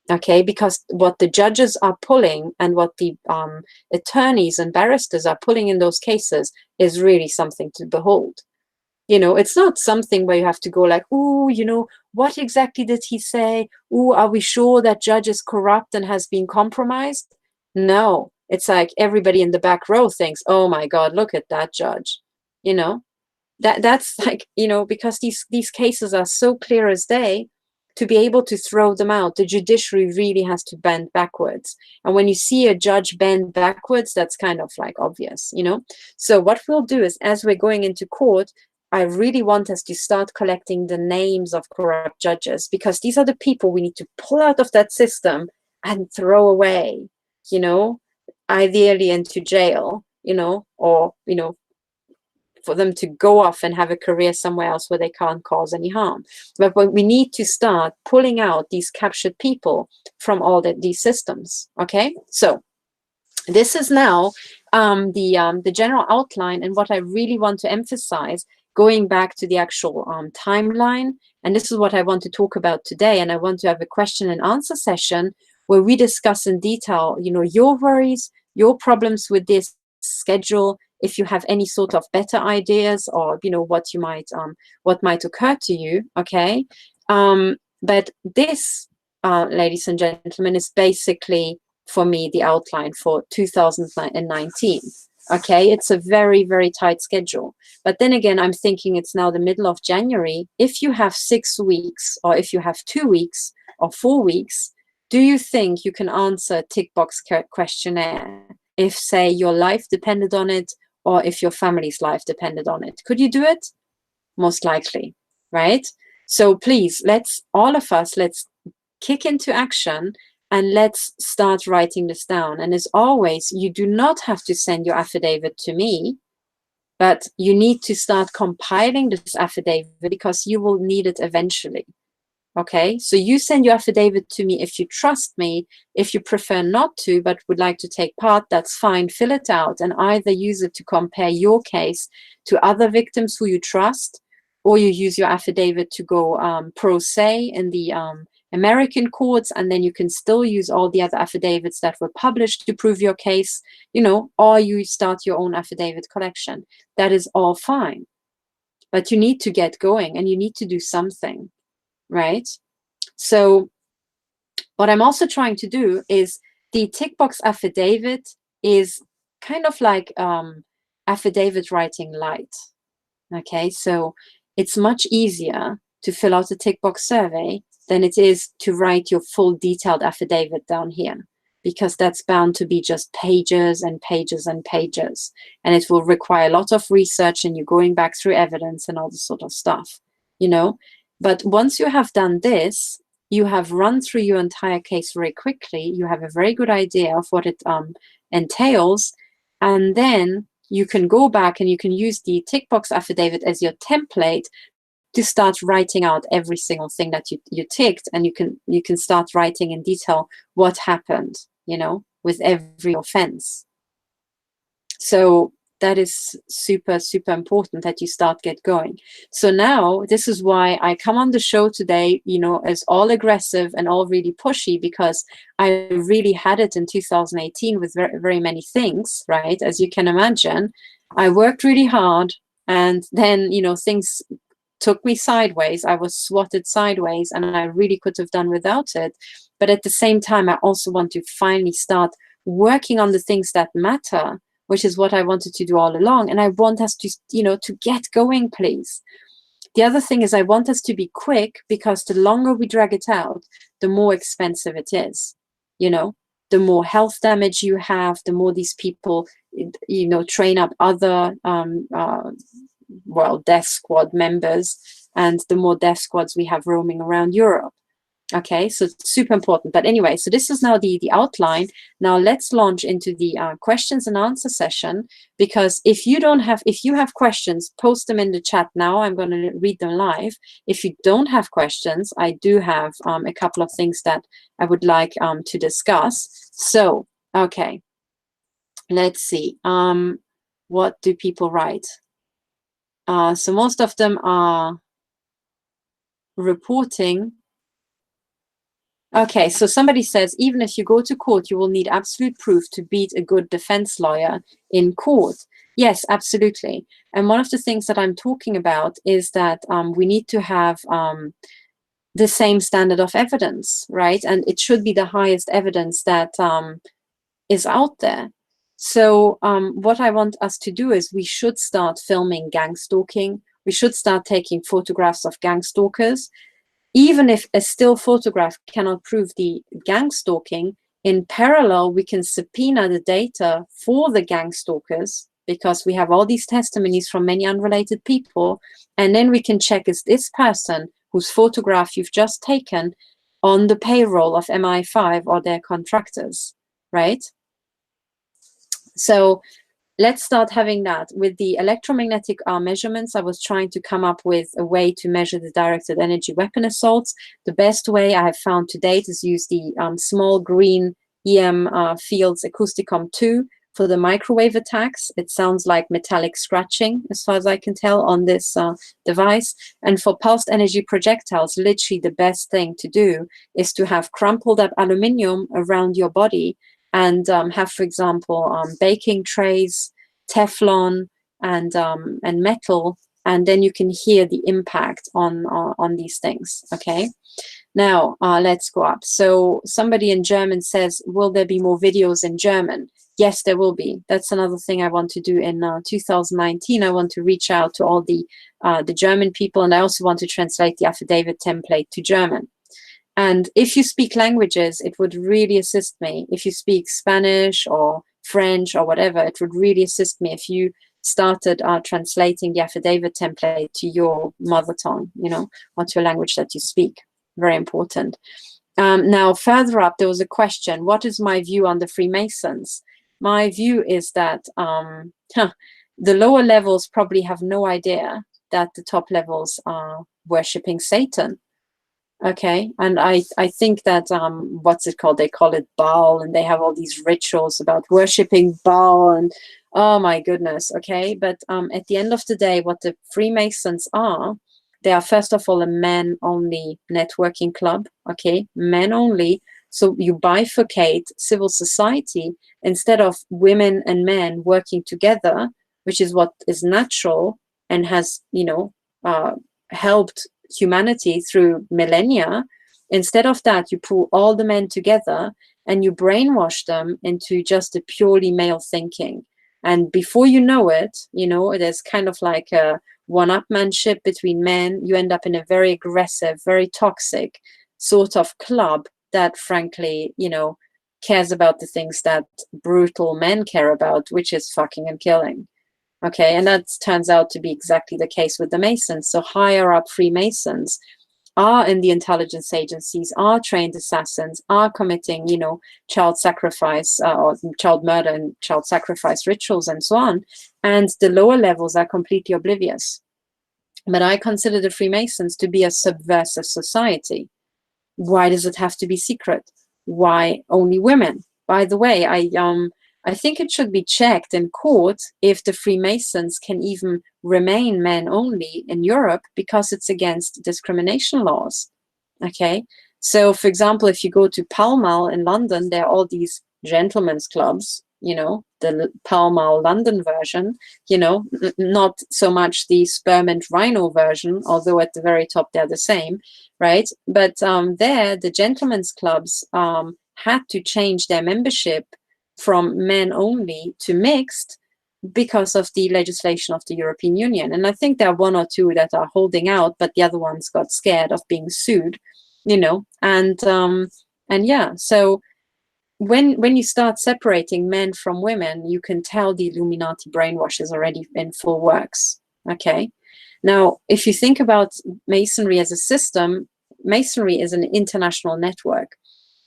Okay, because what the judges are pulling and what the attorneys and barristers are pulling in those cases is really something to behold. You know, it's not something where you have to go like, ooh, you know, what exactly did he say? Ooh, are we sure that judge is corrupt and has been compromised? No, it's like everybody in the back row thinks, oh my God, look at that judge. You know, that's like, you know, because these cases are so clear as day, to be able to throw them out, the judiciary really has to bend backwards. And when you see a judge bend backwards, that's kind of like obvious, you know. So what we'll do is, as we're going into court, I really want us to start collecting the names of corrupt judges, because these are the people we need to pull out of that system and throw away, you know, ideally into jail, you know, or, you know, for them to go off and have a career somewhere else where they can't cause any harm. But we need to start pulling out these captured people from all these systems. Okay, so this is now the general outline, and what I really want to emphasize, going back to the actual timeline. And this is what I want to talk about today. And I want to have a question and answer session where we discuss in detail, you know, your worries, your problems with this schedule, if you have any sort of better ideas, or, you know, what might occur to you. Okay. But this, ladies and gentlemen, is basically, for me, the outline for 2019. Okay, it's a very, very tight schedule. But then again, I'm thinking it's now the middle of January. If you have 6 weeks, or if you have 2 weeks or 4 weeks, do you think you can answer a tick box questionnaire if, say, your life depended on it, or if your family's life depended on it? Could you do it? Most likely, right? So please, all of us, let's kick into action and let's start writing this down. And as always, you do not have to send your affidavit to me, but you need to start compiling this affidavit, because you will need it eventually. Okay, so you send your affidavit to me if you trust me. If you prefer not to, but would like to take part, that's fine. Fill it out and either use it to compare your case to other victims who you trust, or you use your affidavit to go pro se in the American courts, and then you can still use all the other affidavits that were published to prove your case, you know, or you start your own affidavit collection. That is all fine. But you need to get going and you need to do something. Right? So what I'm also trying to do is, the tick box affidavit is kind of like affidavit writing light. Okay, so it's much easier to fill out a tick box survey than it is to write your full detailed affidavit down here, because that's bound to be just pages and pages and pages, and it will require a lot of research and you going back through evidence and all this sort of stuff, you know. But once you have done this, you have run through your entire case very quickly. You have a very good idea of what it entails. And then you can go back and you can use the tick box affidavit as your template to start writing out every single thing that you ticked. And you can start writing in detail what happened, you know, with every offense. So that is super, super important that you get going. So now this is why I come on the show today, you know, as all aggressive and all really pushy, because I really had it in 2018 with very, very many things, right? As you can imagine, I worked really hard, and then, you know, things took me sideways. I was swatted sideways, and I really could have done without it. But at the same time, I also want to finally start working on the things that matter, which is what I wanted to do all along. And I want us to, you know, to get going, please. The other thing is I want us to be quick, because the longer we drag it out, the more expensive it is. You know, the more health damage you have, the more these people, you know, train up other, well, death squad members, and the more death squads we have roaming around Europe. Okay, so it's super important. But anyway, so this is now the outline. Now let's launch into the questions and answer session, because if you have questions, post them in the chat now. I'm going to read them live. If you don't have questions, I do have a couple of things that I would like to discuss. So, okay, let's see. What do people write? So most of them are reporting. Okay, so somebody says, even if you go to court, you will need absolute proof to beat a good defense lawyer in court. Yes, absolutely. And one of the things that I'm talking about is that we need to have the same standard of evidence, right? And it should be the highest evidence that is out there. So what I want us to do is we should start filming gang stalking. We should start taking photographs of gang stalkers. Even if a still photograph cannot prove the gang stalking, in parallel, we can subpoena the data for the gang stalkers, because we have all these testimonies from many unrelated people. And then we can check, is this person whose photograph you've just taken on the payroll of MI5 or their contractors, right? So let's start having that. With the electromagnetic measurements, I was trying to come up with a way to measure the directed energy weapon assaults. The best way I have found to date is use the small green EM fields Acousticom 2 for the microwave attacks. It sounds like metallic scratching, as far as I can tell, on this device. And for pulsed energy projectiles, literally the best thing to do is to have crumpled up aluminium around your body, and have, for example, baking trays, Teflon, and metal, and then you can hear the impact on these things. Okay, now let's go up. So somebody in German says, will there be more videos in German? Yes, there will be. That's another thing I want to do in 2019. I want to reach out to all the German people, and I also want to translate the affidavit template to German. And if you speak languages, it would really assist me. If you speak Spanish or French or whatever, it would really assist me if you started translating the affidavit template to your mother tongue, you know, or to a language that you speak. Very important. Now, further up, there was a question, what is my view on the Freemasons? My view is that the lower levels probably have no idea that the top levels are worshipping Satan. Okay, and I think that what's it called? They call it Baal, and they have all these rituals about worshipping Baal, and oh my goodness. Okay, but at the end of the day, what the Freemasons are, they are first of all a men-only networking club. Okay, men only. So you bifurcate civil society instead of women and men working together, which is what is natural and has, you know, helped humanity through millennia. Instead of that, you pull all the men together and you brainwash them into just a purely male thinking. And before you know it, you know, there's kind of like a one-upmanship between men. You end up in a very aggressive, very toxic sort of club that, frankly, you know, cares about the things that brutal men care about, which is fucking and killing. Okay, and that turns out to be exactly the case with the Masons. So higher up Freemasons are in the intelligence agencies, are trained assassins, are committing, you know, child sacrifice or child murder and child sacrifice rituals and so on. And the lower levels are completely oblivious. But I consider the Freemasons to be a subversive society. Why does it have to be secret? Why only women? By the way, I think it should be checked in court if the Freemasons can even remain men only in Europe, because it's against discrimination laws. Okay, so for example, if you go to Pall Mall in London, there are all these gentlemen's clubs, you know, the Pall Mall London version, you know, not so much the sperm and rhino version, although at the very top they're the same, right? But there, the gentlemen's clubs had to change their membership from men only to mixed, because of the legislation of the European Union. And I think there are one or two that are holding out, but the other ones got scared of being sued, you know. And yeah, so when you start separating men from women, you can tell the Illuminati brainwash is already in full works. Okay. Now, if you think about Masonry as a system, Masonry is an international network,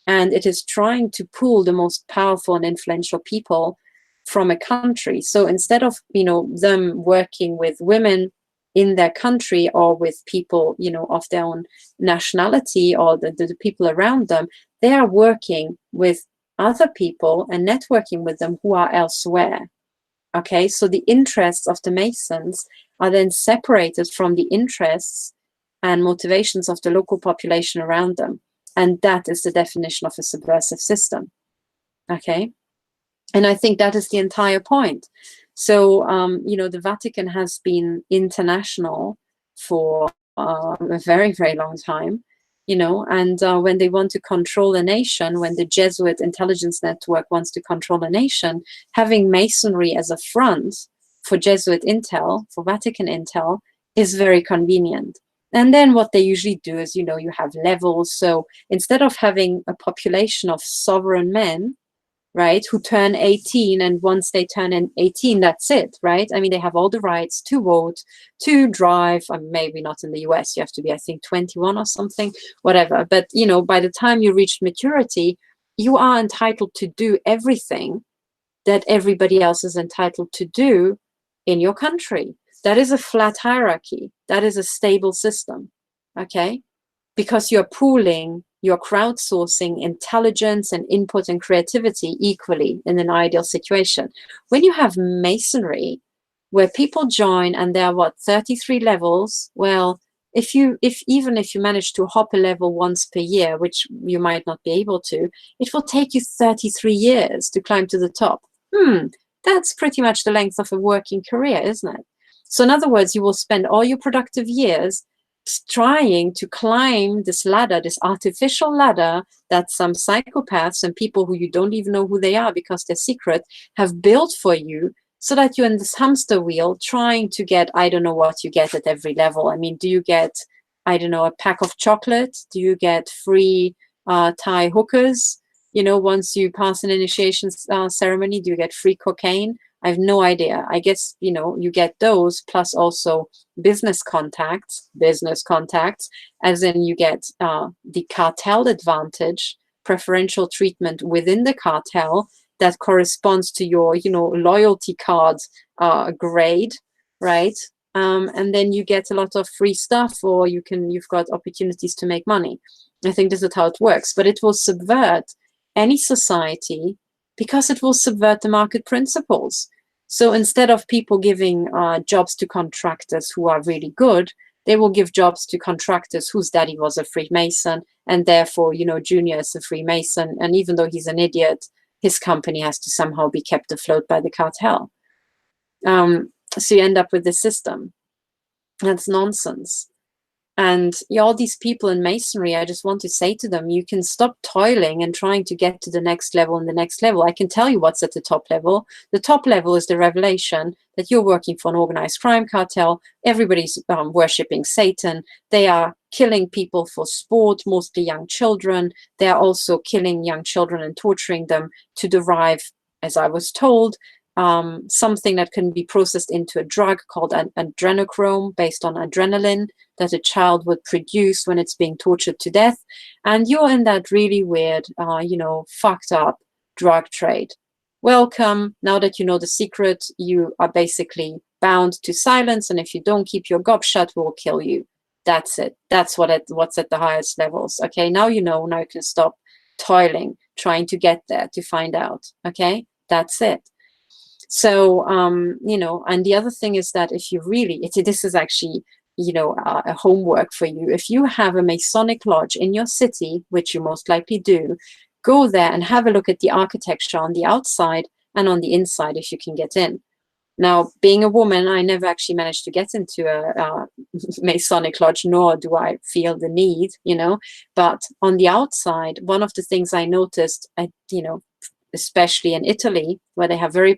and it is trying to pull the most powerful and influential people from a country. So instead of, you know, them working with women in their country or with people, you know, of their own nationality or the people around them, they are working with other people and networking with them who are elsewhere. Okay, so the interests of the Masons are then separated from the interests and motivations of the local population around them. And that is the definition of a subversive system. Okay, and I think that is the entire point. So, you know, the Vatican has been international for a very, very long time, you know, and when they want to control a nation, when the Jesuit intelligence network wants to control a nation, having Masonry as a front for Jesuit intel, for Vatican intel, is very convenient. And then what they usually do is, you know, you have levels. So instead of having a population of sovereign men, right, who turn 18, and once they turn 18, that's it, right? I mean, they have all the rights to vote, to drive. Maybe not in the US, you have to be, I think, 21 or something, whatever. But, you know, by the time you reach maturity, you are entitled to do everything that everybody else is entitled to do in your country. That is a flat hierarchy. That is a stable system, okay? Because you're pooling, you're crowdsourcing intelligence and input and creativity equally in an ideal situation. When you have Masonry, where people join and there are, what, 33 levels? Well, even if you manage to hop a level once per year, which you might not be able to, it will take you 33 years to climb to the top. That's pretty much the length of a working career, isn't it? So in other words, you will spend all your productive years trying to climb this ladder, this artificial ladder that some psychopaths and people who you don't even know who they are because they're secret have built for you, so that you're in this hamster wheel trying to get, I don't know what you get at every level. I mean, do you get, I don't know, a pack of chocolate? Do you get free Thai hookers? You know, once you pass an initiation ceremony, do you get free cocaine? I have no idea. I guess, you know, you get those plus also business contacts, as in you get the cartel advantage, preferential treatment within the cartel that corresponds to your, you know, loyalty card grade, right? And then you get a lot of free stuff, or you've got opportunities to make money. I think this is how it works, but it will subvert any society because it will subvert the market principles. So instead of people giving jobs to contractors who are really good, they will give jobs to contractors whose daddy was a Freemason, and therefore, you know, Junior is a Freemason, and even though he's an idiot, his company has to somehow be kept afloat by the cartel. So you end up with this system. That's nonsense. And all these people in Masonry, I just want to say to them, you can stop toiling and trying to get to the next level and the next level. I can tell you what's at the top level. The top level is the revelation that you're working for an organized crime cartel. Everybody's worshipping Satan. They are killing people for sport, mostly young children. They are also killing young children and torturing them to derive, as I was told, something that can be processed into a drug called adrenochrome, based on adrenaline, that a child would produce when it's being tortured to death. And you're in that really weird, you know, fucked up drug trade. Welcome. Now that you know the secret, you are basically bound to silence. And if you don't keep your gob shut, we'll kill you. That's it. That's what's at the highest levels. Okay, now you know. Now you can stop toiling, trying to get there to find out. Okay, that's it. So, you know, and the other thing is that if you really, this is actually, you know, a homework for you. If you have a Masonic lodge in your city, which you most likely do, go there and have a look at the architecture on the outside and on the inside if you can get in. Now, being a woman, I never actually managed to get into a Masonic lodge, nor do I feel the need, you know. But on the outside, one of the things I noticed, you know, especially in Italy, where they have very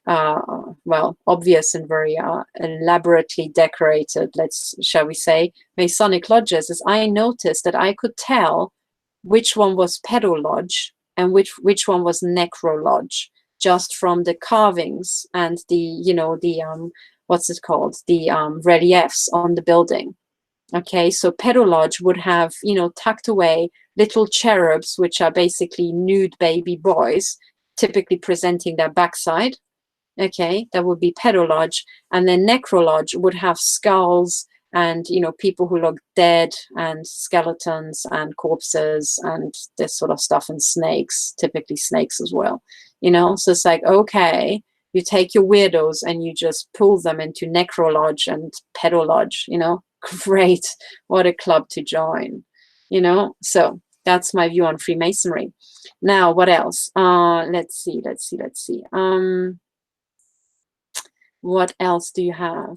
well, obvious and very elaborately decorated, shall we say, Masonic lodges, is I noticed that I could tell which one was Pedo Lodge and which one was Necro Lodge, just from the carvings and the, you know, the what's it called, the reliefs on the building. Okay, so Pedo Lodge would have, you know, tucked away little cherubs, which are basically nude baby boys, typically presenting their backside. Okay, that would be Pedo Lodge. And then Necro Lodge would have skulls and, you know, people who look dead and skeletons and corpses and this sort of stuff, and snakes, typically snakes as well, you know. So it's like, okay, you take your weirdos and you just pull them into Necro Lodge and Pedo Lodge, you know. Great, what a club to join, you know. So that's my view on Freemasonry. Now, what else? Let's see. What else do you have?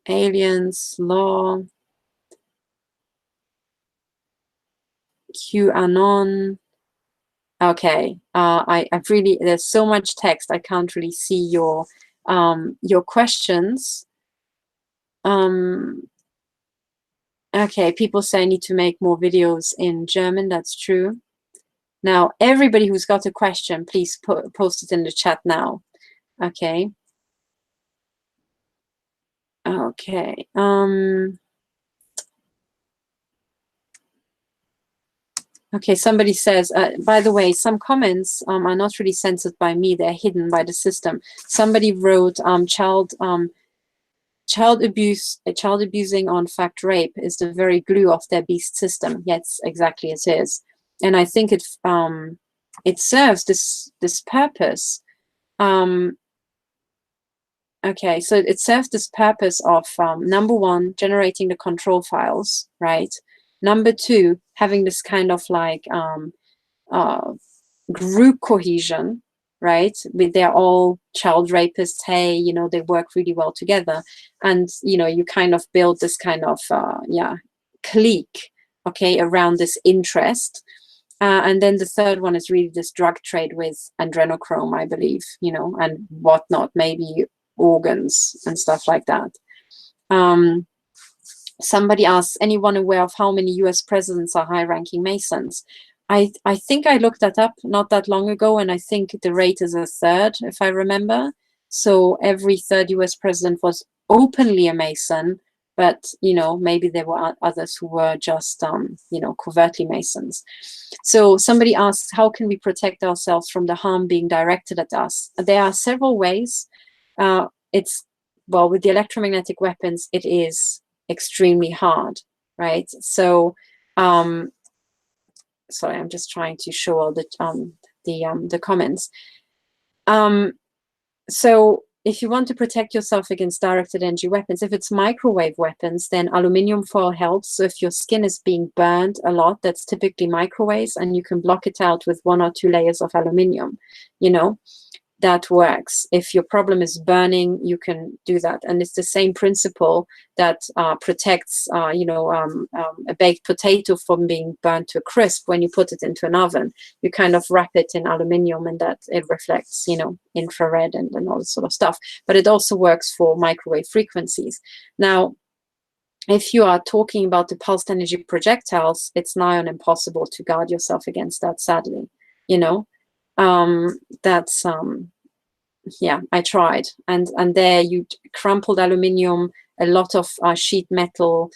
Aliens, law, QAnon. Okay, I've really, there's so much text, I can't really see your questions. Okay, people say I need to make more videos in German. That's true. Now, everybody who's got a question, please post it in the chat now. Okay. Okay. Okay, somebody says, by the way, some comments are not really censored by me, they're hidden by the system. Somebody wrote child abusing on fact rape is the very glue of their beast system. Yes, exactly, it is. And I think it serves this purpose. Okay, so it serves this purpose of number one, generating the control files, right? Number two, having this kind of like group cohesion, right? They're all child rapists. Hey, you know, they work really well together, and you know, you kind of build this kind of clique, okay, around this interest. And then the third one is really this drug trade with adrenochrome, I believe, you know, and whatnot, maybe organs and stuff like that. Somebody asks, anyone aware of how many US presidents are high-ranking Masons? I think I looked that up not that long ago, and I think the rate is a third, if I remember. So every third US president was openly a Mason, but, you know, maybe there were others who were just, you know, covertly Masons. So somebody asks, how can we protect ourselves from the harm being directed at us? There are several ways. Well, with the electromagnetic weapons, it is extremely hard, right? So, sorry, I'm just trying to show all the comments. So if you want to protect yourself against directed energy weapons, if it's microwave weapons, then aluminium foil helps. So if your skin is being burned a lot, that's typically microwaves, and you can block it out with 1 or 2 layers of aluminium, you know. That works. If your problem is burning, you can do that. And it's the same principle that protects, you know, a baked potato from being burnt to a crisp. When you put it into an oven, you kind of wrap it in aluminium, and that it reflects, you know, infrared and all this sort of stuff. But it also works for microwave frequencies. Now, if you are talking about the pulsed energy projectiles, it's nigh on impossible to guard yourself against that, sadly, you know. That's yeah, I tried, and there you crumpled aluminium, a lot of sheet metal,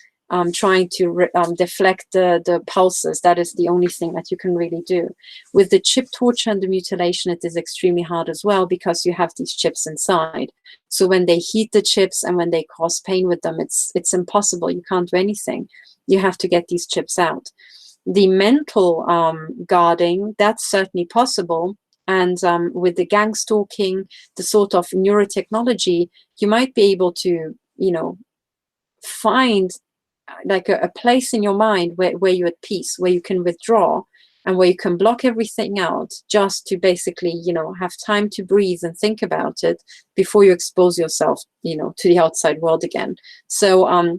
trying to deflect the pulses. That is the only thing that you can really do. With the chip torture and the mutilation, it is extremely hard as well, because you have these chips inside. So when they heat the chips and when they cause pain with them, it's impossible. You can't do anything. You have to get these chips out. The mental guarding, that's certainly possible. And with the gang stalking, the sort of neurotechnology, you might be able to, you know, find like a place in your mind where you're at peace, where you can withdraw, and where you can block everything out, just to basically, you know, have time to breathe and think about it before you expose yourself, you know, to the outside world again. So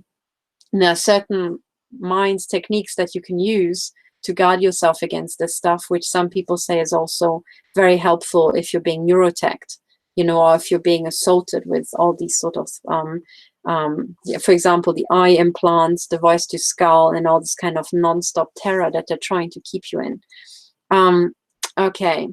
there are certain minds techniques that you can use to guard yourself against this stuff, which some people say is also very helpful if you're being neuroteched, you know, or if you're being assaulted with all these sort of, yeah, for example, the eye implants, the voice to skull, and all this kind of non-stop terror that they're trying to keep you in. Okay.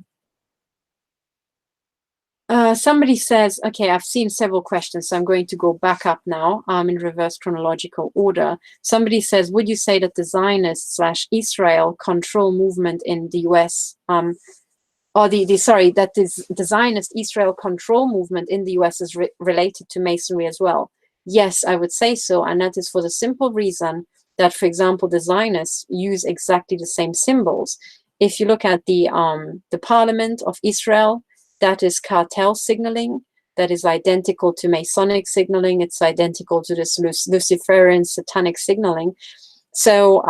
Somebody says, okay, I've seen several questions, so I'm going to go back up now in reverse chronological order. Somebody says, would you say that the Zionist/Israel control movement in the US, or that the Zionist Israel control movement in the US is related to Masonry as well? Yes, I would say so, and that is for the simple reason that, for example, the Zionists use exactly the same symbols. If you look at the Parliament of Israel, that is cartel signaling. That is identical to Masonic signaling. It's identical to this Luciferian satanic signaling. So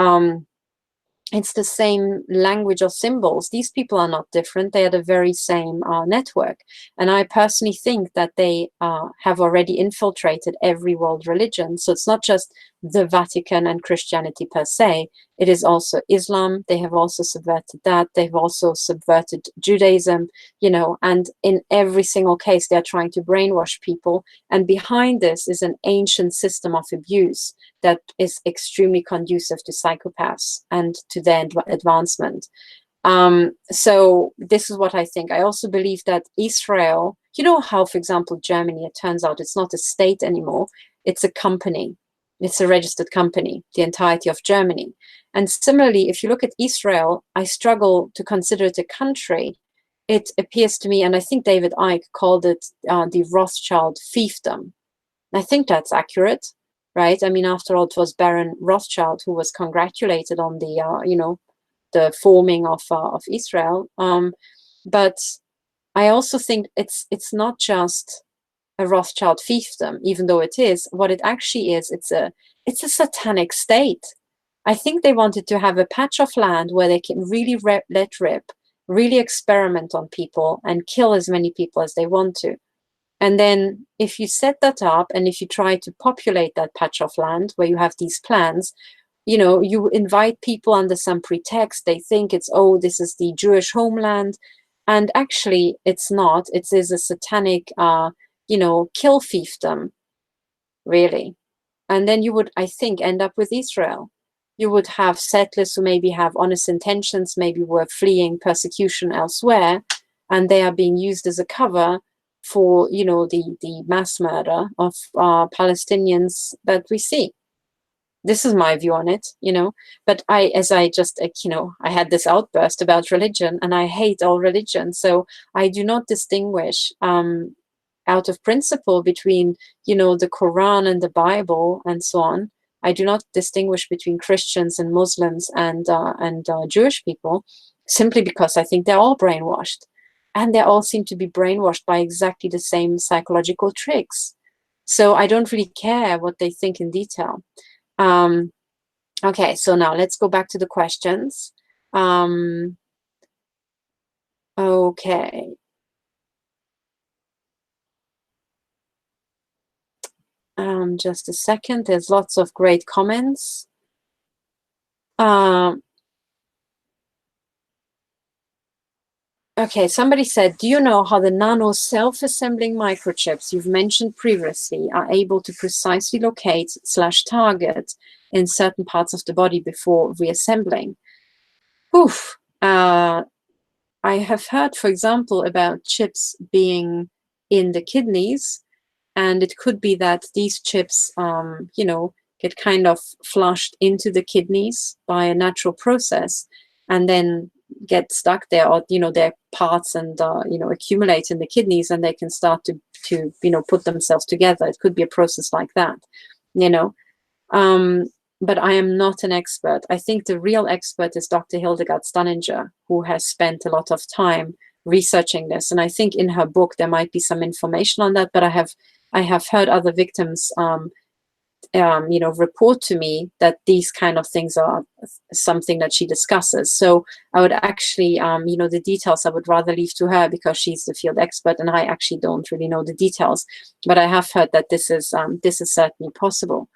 it's the same language or symbols. These people are not different. They are the very same network. And I personally think that they have already infiltrated every world religion. So it's not just the Vatican and Christianity per se. It is also Islam. They have also subverted that. They've also subverted Judaism, you know, and in every single case, they're trying to brainwash people. And behind this is an ancient system of abuse that is extremely conducive to psychopaths and to their advancement. So this is what I think. I also believe that Israel, you know how, for example, Germany, it turns out it's not a state anymore. It's a company. It's a registered company, the entirety of Germany. And similarly, if you look at Israel, I struggle to consider it a country. It appears to me, and I think David Icke called it the Rothschild fiefdom. I think that's accurate, right? I mean, after all, it was Baron Rothschild who was congratulated on the, you know, the forming of Israel. But I also think it's not just a Rothschild fiefdom, even though it is. What it actually is, it's a satanic state. I think they wanted to have a patch of land where they can really let rip, really experiment on people and kill as many people as they want to. And then if you set that up and if you try to populate that patch of land where you have these plans, you know, you invite people under some pretext. They think it's, oh, this is the Jewish homeland. And actually, it's not. It is a satanic, you know, kill fiefdom, really. And then you would, I think, end up with Israel. You would have settlers who maybe have honest intentions, maybe were fleeing persecution elsewhere, and they are being used as a cover for, you know, the mass murder of Palestinians that we see. This is my view on it, you know. But I had this outburst about religion, and I hate all religion. So I do not distinguish out of principle between, you know, the Quran and the Bible and so on. I do not distinguish between Christians and Muslims and Jewish people, simply because I think they're all brainwashed. And they all seem to be brainwashed by exactly the same psychological tricks. So I don't really care what they think in detail. Okay, so now let's go back to the questions. Okay. Just a second. There's lots of great comments. Okay, somebody said, do you know how the nano self-assembling microchips you've mentioned previously are able to precisely locate/target in certain parts of the body before reassembling? Oof. I have heard, for example, about chips being in the kidneys, and it could be that these chips, you know, get kind of flushed into the kidneys by a natural process, and then get stuck there, or, you know, their parts and you know, accumulate in the kidneys, and they can start to you know, put themselves together. It could be a process like that, you know. But I am not an expert. I think the real expert is Dr. Hildegard Stanninger, who has spent a lot of time researching this. And I think in her book there might be some information on that. But I have heard other victims you know, report to me that these kind of things are something that she discusses. So I would actually, you know, the details I would rather leave to her, because she's the field expert and I actually don't really know the details. But I have heard that this is certainly possible.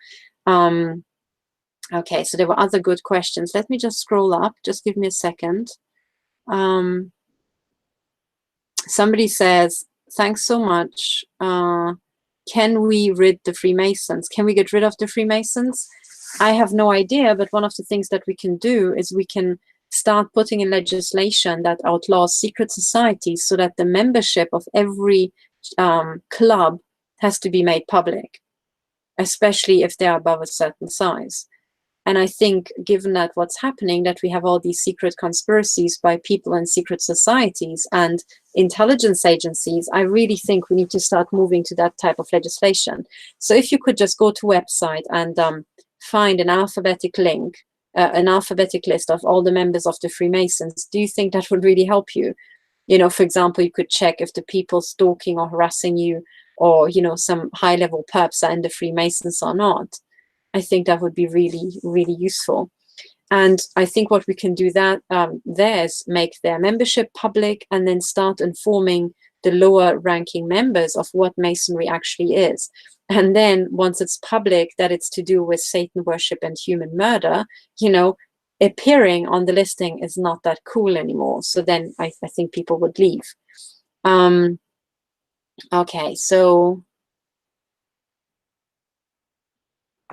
Okay, so there were other good questions. Let me just scroll up. Just give me a second. Somebody says, thanks so much. Can we rid the Freemasons? Can we get rid of the Freemasons? I have no idea, but one of the things that we can do is we can start putting in legislation that outlaws secret societies so that the membership of every club has to be made public, especially if they're above a certain size. And I think, given that what's happening, that we have all these secret conspiracies by people in secret societies and intelligence agencies, I really think we need to start moving to that type of legislation. So if you could just go to website and find an alphabetic link, an alphabetic list of all the members of the Freemasons, do you think that would really help you? You know, for example, you could check if the people stalking or harassing you, or, you know, some high-level perps are in the Freemasons or not. I think that would be really, really useful. And I think what we can do there is make their membership public and then start informing the lower ranking members of what Masonry actually is. And then once it's public that it's to do with Satan worship and human murder, you know, appearing on the listing is not that cool anymore. So then I think people would leave. Okay, so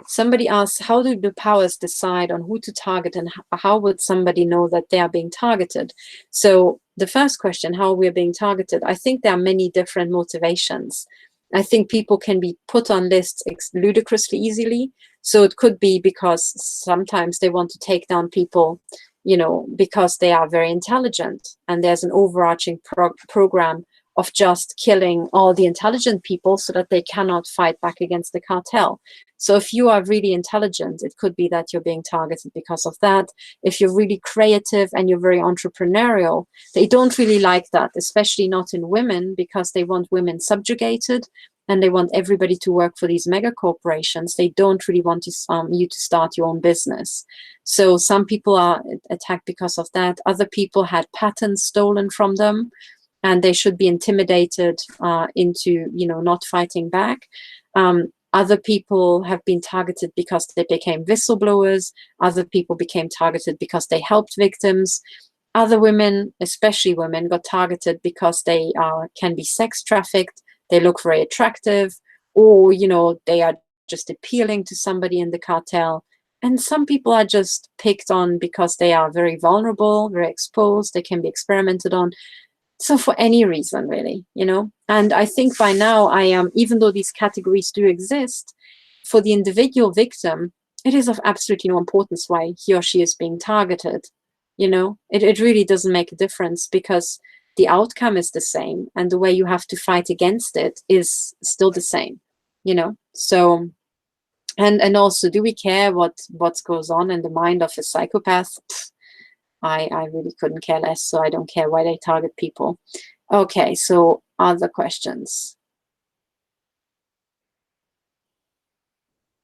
somebody asks, how do the powers decide on who to target, and how would somebody know that they are being targeted? So the first question, how we are being targeted, I think there are many different motivations. I think people can be put on lists ludicrously easily. So it could be because sometimes they want to take down people, you know, because they are very intelligent, and there's an overarching program of just killing all the intelligent people so that they cannot fight back against the cartel. So if you are really intelligent, it could be that you're being targeted because of that. If you're really creative and you're very entrepreneurial, they don't really like that, especially not in women, because they want women subjugated and they want everybody to work for these mega corporations. They don't really want to, you to start your own business. So some people are attacked because of that. Other people had patents stolen from them, and they should be intimidated into, you know, not fighting back. Other people have been targeted because they became whistleblowers. Other people became targeted because they helped victims. Other women, especially women, got targeted because they can be sex trafficked. They look very attractive, or, you know, they are just appealing to somebody in the cartel. And some people are just picked on because they are very vulnerable, very exposed. They can be experimented on. So for any reason, really, you know. And I think by now I am, even though these categories do exist, for the individual victim, it is of absolutely no importance why he or she is being targeted. You know, it really doesn't make a difference, because the outcome is the same, and the way you have to fight against it is still the same, you know. So, and also, do we care what goes on in the mind of a psychopath? I really couldn't care less, so I don't care why they target people. Okay, so other questions.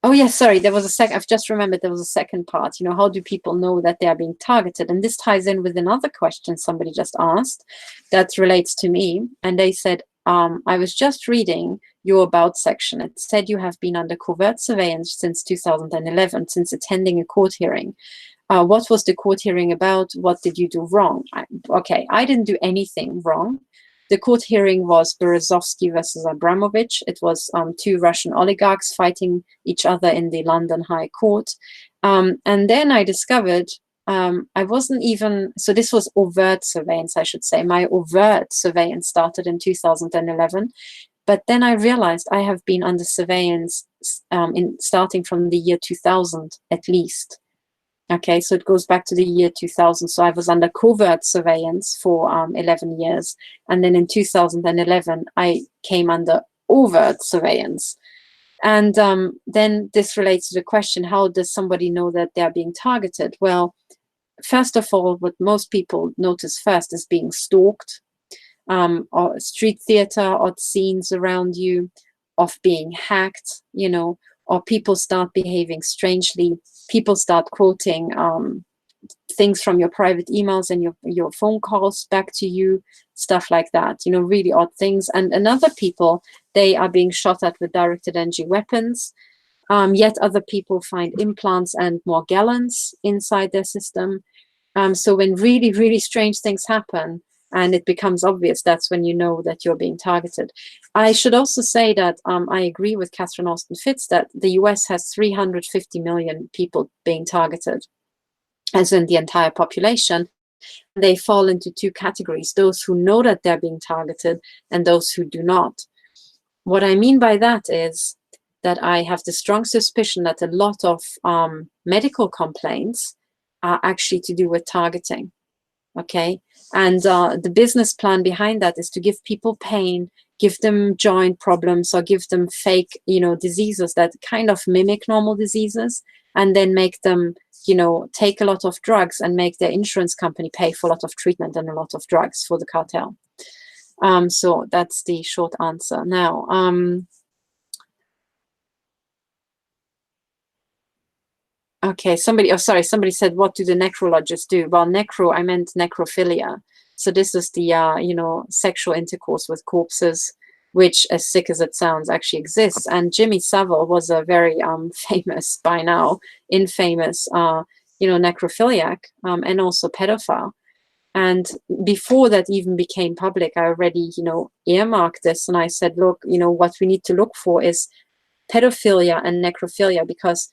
Oh yes, sorry, there was a second, I've just remembered there was a second part, you know, how do people know that they are being targeted? And this ties in with another question somebody just asked that relates to me. And they said, I was just reading your about section. It said you have been under covert surveillance since 2011, since attending a court hearing. What was the court hearing about? What did you do wrong? Okay, I didn't do anything wrong. The court hearing was Berezovsky versus Abramovich. It was two Russian oligarchs fighting each other in the London High Court. And then I discovered I wasn't even, so this was overt surveillance, I should say. My overt surveillance started in 2011. But then I realized I have been under surveillance starting from the year 2000 at least. Okay, so it goes back to the year 2000. So I was under covert surveillance for 11 years. And then in 2011, I came under overt surveillance. And then this relates to the question, how does somebody know that they're being targeted? Well, first of all, what most people notice first is being stalked, or street theater, odd scenes around you, of being hacked, you know, or people start behaving strangely. People start quoting things from your private emails and your phone calls back to you, stuff like that, you know, really odd things. And other people, they are being shot at with directed energy weapons. Yet other people find implants and more gallons inside their system. So when really, really strange things happen and it becomes obvious, that's when you know that you're being targeted. I should also say that I agree with Katherine Horton that the US has 350 million people being targeted, as in the entire population. They fall into two categories: those who know that they're being targeted and those who do not. What I mean by that is that I have the strong suspicion that a lot of medical complaints are actually to do with targeting. Okay, and the business plan behind that is to give people pain, give them joint problems, or give them fake, diseases that kind of mimic normal diseases, and then make them, take a lot of drugs and make their insurance company pay for a lot of treatment and a lot of drugs for the cartel. So that's the short answer. Now, okay, somebody said, what do the necrologists do? Well, I meant necrophilia. So this is the, sexual intercourse with corpses, which, as sick as it sounds, actually exists. And Jimmy Savile was a very famous, by now, infamous, necrophiliac, and also pedophile. And before that even became public, I already, earmarked this. And I said, look, what we need to look for is pedophilia and necrophilia, because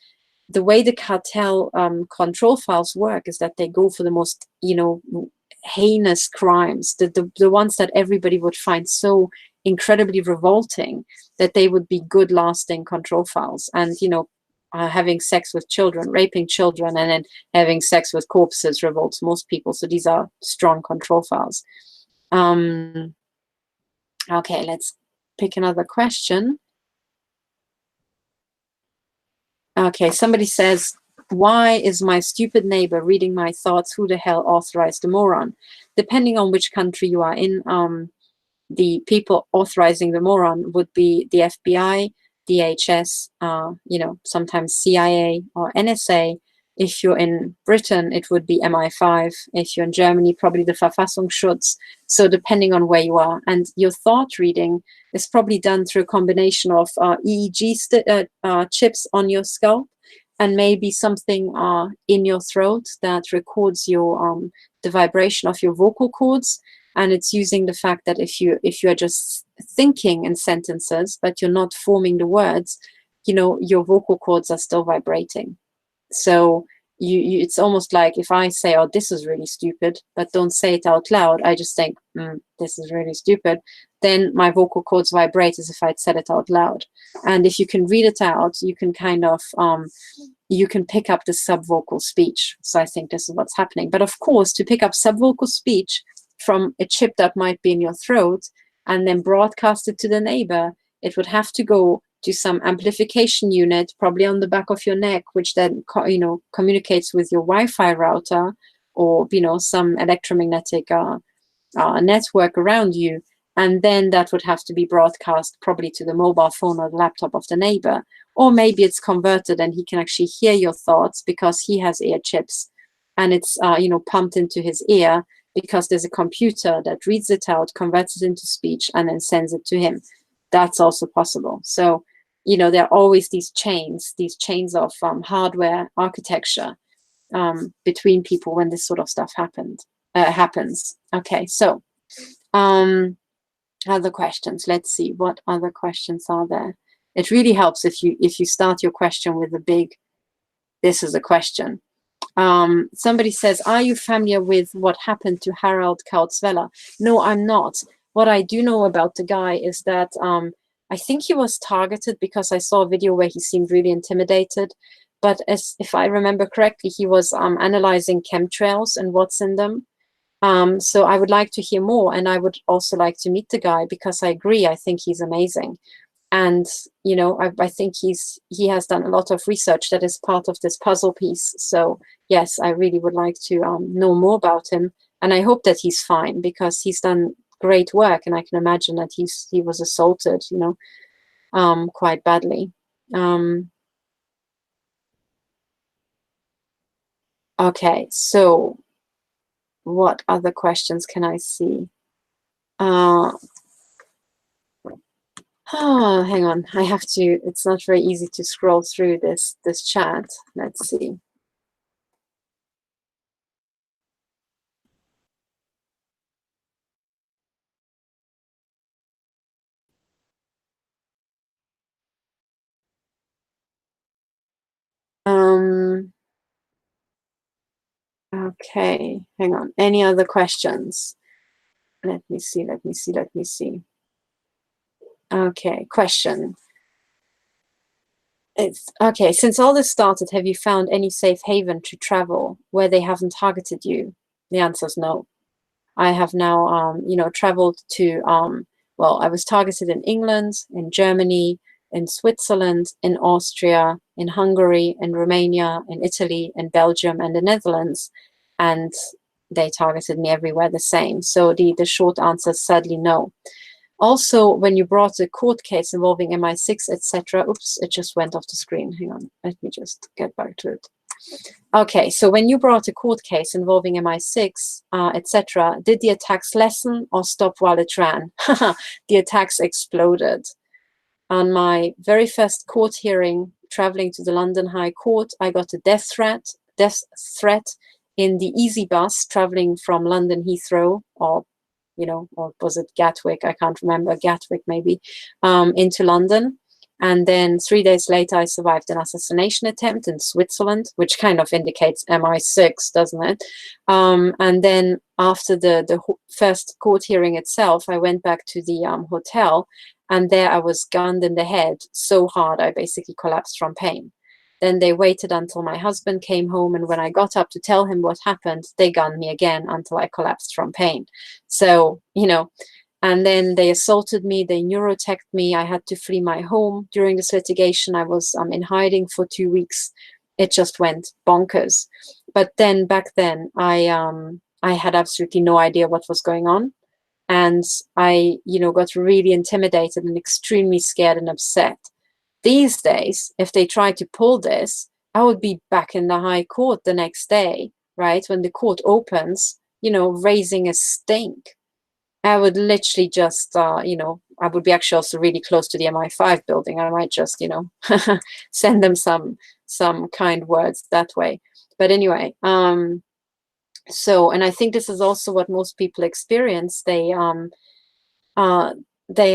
the way the cartel control files work is that they go for the most, heinous crimes, the ones that everybody would find so incredibly revolting that they would be good, lasting control files. And, having sex with children, raping children, and then having sex with corpses revolts most people. So these are strong control files. Okay, let's pick another question. Okay, somebody says, why is my stupid neighbor reading my thoughts? Who the hell authorized the moron? Depending on which country you are in, the people authorizing the moron would be the FBI, DHS, sometimes CIA or NSA. If you're in Britain, it would be MI5. If you're in Germany, probably the Verfassungsschutz. So depending on where you are. And your thought reading is probably done through a combination of EEG chips on your scalp, and maybe something in your throat that records your the vibration of your vocal cords. And it's using the fact that if you're just thinking in sentences, but you're not forming the words, your vocal cords are still vibrating. So it's almost like if I say, oh, this is really stupid, but don't say it out loud, I just think, this is really stupid, then my vocal cords vibrate as if I'd said it out loud. And if you can read it out, you can kind of, you can pick up the subvocal speech. So I think this is what's happening. But of course, to pick up subvocal speech from a chip that might be in your throat and then broadcast it to the neighbor, it would have to go to some amplification unit, probably on the back of your neck, which then communicates with your Wi-Fi router, or some electromagnetic network around you, and then that would have to be broadcast probably to the mobile phone or the laptop of the neighbor. Or maybe it's converted and he can actually hear your thoughts because he has ear chips, and it's pumped into his ear because there's a computer that reads it out, converts it into speech, and then sends it to him. That's also possible. So there are always these chains of hardware architecture between people when this sort of stuff happens. Okay, so other questions. Let's see, what other questions are there? It really helps if you start your question with a big, this is a question. Somebody says, are you familiar with what happened to Harald Kautzweiler? No, I'm not. What I do know about the guy is that I think he was targeted because I saw a video where he seemed really intimidated. But if I remember correctly, he was analyzing chemtrails and what's in them. So I would like to hear more, and I would also like to meet the guy, because I agree, I think he's amazing. And I think he has done a lot of research that is part of this puzzle piece. So yes, I really would like to know more about him, and I hope that he's fine, because he's done great work, and I can imagine that he was assaulted, quite badly. Okay, so what other questions can I see? Oh, hang on. I have to, it's not very easy to scroll through this chat. Let's see. Okay, hang on. Any other questions? Let me see, let me see, let me see. Okay, question. It's okay. Since all this started, have you found any safe haven to travel where they haven't targeted you? The answer is no. I have now, traveled to, well, I was targeted in England, in Germany, in Switzerland, in Austria, in Hungary, in Romania, in Italy, in Belgium, and the Netherlands. And they targeted me everywhere the same. So the short answer is sadly no. Also, when you brought a court case involving MI6, etc., oops, it just went off the screen. Hang on, let me just get back to it. Okay, so when you brought a court case involving MI6, etc., did the attacks lessen or stop while it ran? The attacks exploded. On my very first court hearing, traveling to the London High Court, I got a death threat in the Easy bus traveling from London Heathrow, or or was it Gatwick? I can't remember, Gatwick maybe, into London. And then 3 days later, I survived an assassination attempt in Switzerland, which kind of indicates MI6, doesn't it? And then after the first court hearing itself, I went back to the hotel, and there I was gunned in the head so hard I basically collapsed from pain. Then they waited until my husband came home, and when I got up to tell him what happened, they gunned me again until I collapsed from pain. So, and then they assaulted me, they neurotecked me. I had to flee my home during this litigation. I was in hiding for 2 weeks. It just went bonkers. But then back then, I had absolutely no idea what was going on. And I, got really intimidated and extremely scared and upset. These days, if they tried to pull this, I would be back in the High Court the next day, right? When the court opens, raising a stink. I would literally just, I would be actually also really close to the MI5 building. I might just, send them some kind words that way. But anyway, so, and I think this is also what most people experience. They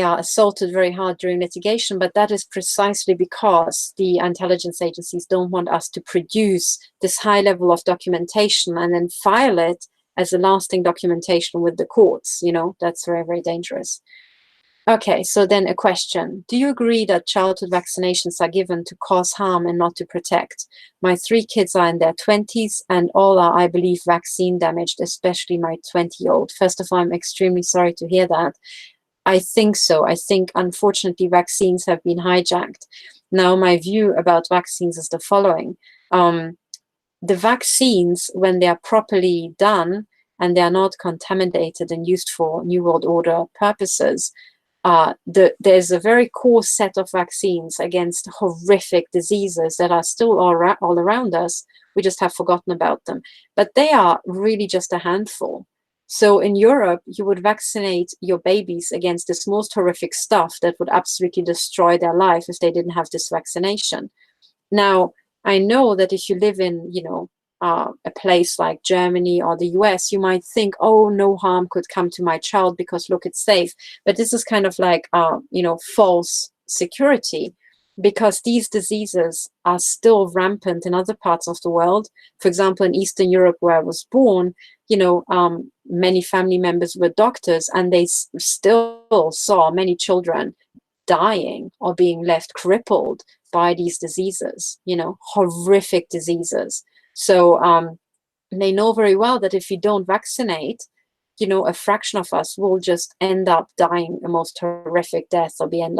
are assaulted very hard during litigation, but that is precisely because the intelligence agencies don't want us to produce this high level of documentation and then file it as a lasting documentation with the courts. That's very, very dangerous. Okay, so then a question. Do you agree that childhood vaccinations are given to cause harm and not to protect? My 3 kids are in their 20s and all are, I believe, vaccine damaged, especially my 20-year-old. First of all, I'm extremely sorry to hear that. I think so. I think, unfortunately, vaccines have been hijacked. Now, my view about vaccines is the following. The vaccines, when they are properly done and they are not contaminated and used for New World Order purposes, there's a very core set of vaccines against horrific diseases that are still all around us. We just have forgotten about them. But they are really just a handful. So in Europe, you would vaccinate your babies against this most horrific stuff that would absolutely destroy their life if they didn't have this vaccination. Now, I know that if you live in, a place like Germany or the US, you might think, oh, no harm could come to my child because look, it's safe. But this is kind of like, false security, because these diseases are still rampant in other parts of the world. For example, in Eastern Europe, where I was born, many family members were doctors, and they still saw many children dying or being left crippled by these diseases, horrific diseases. So they know very well that if you don't vaccinate, a fraction of us will just end up dying a most horrific death or end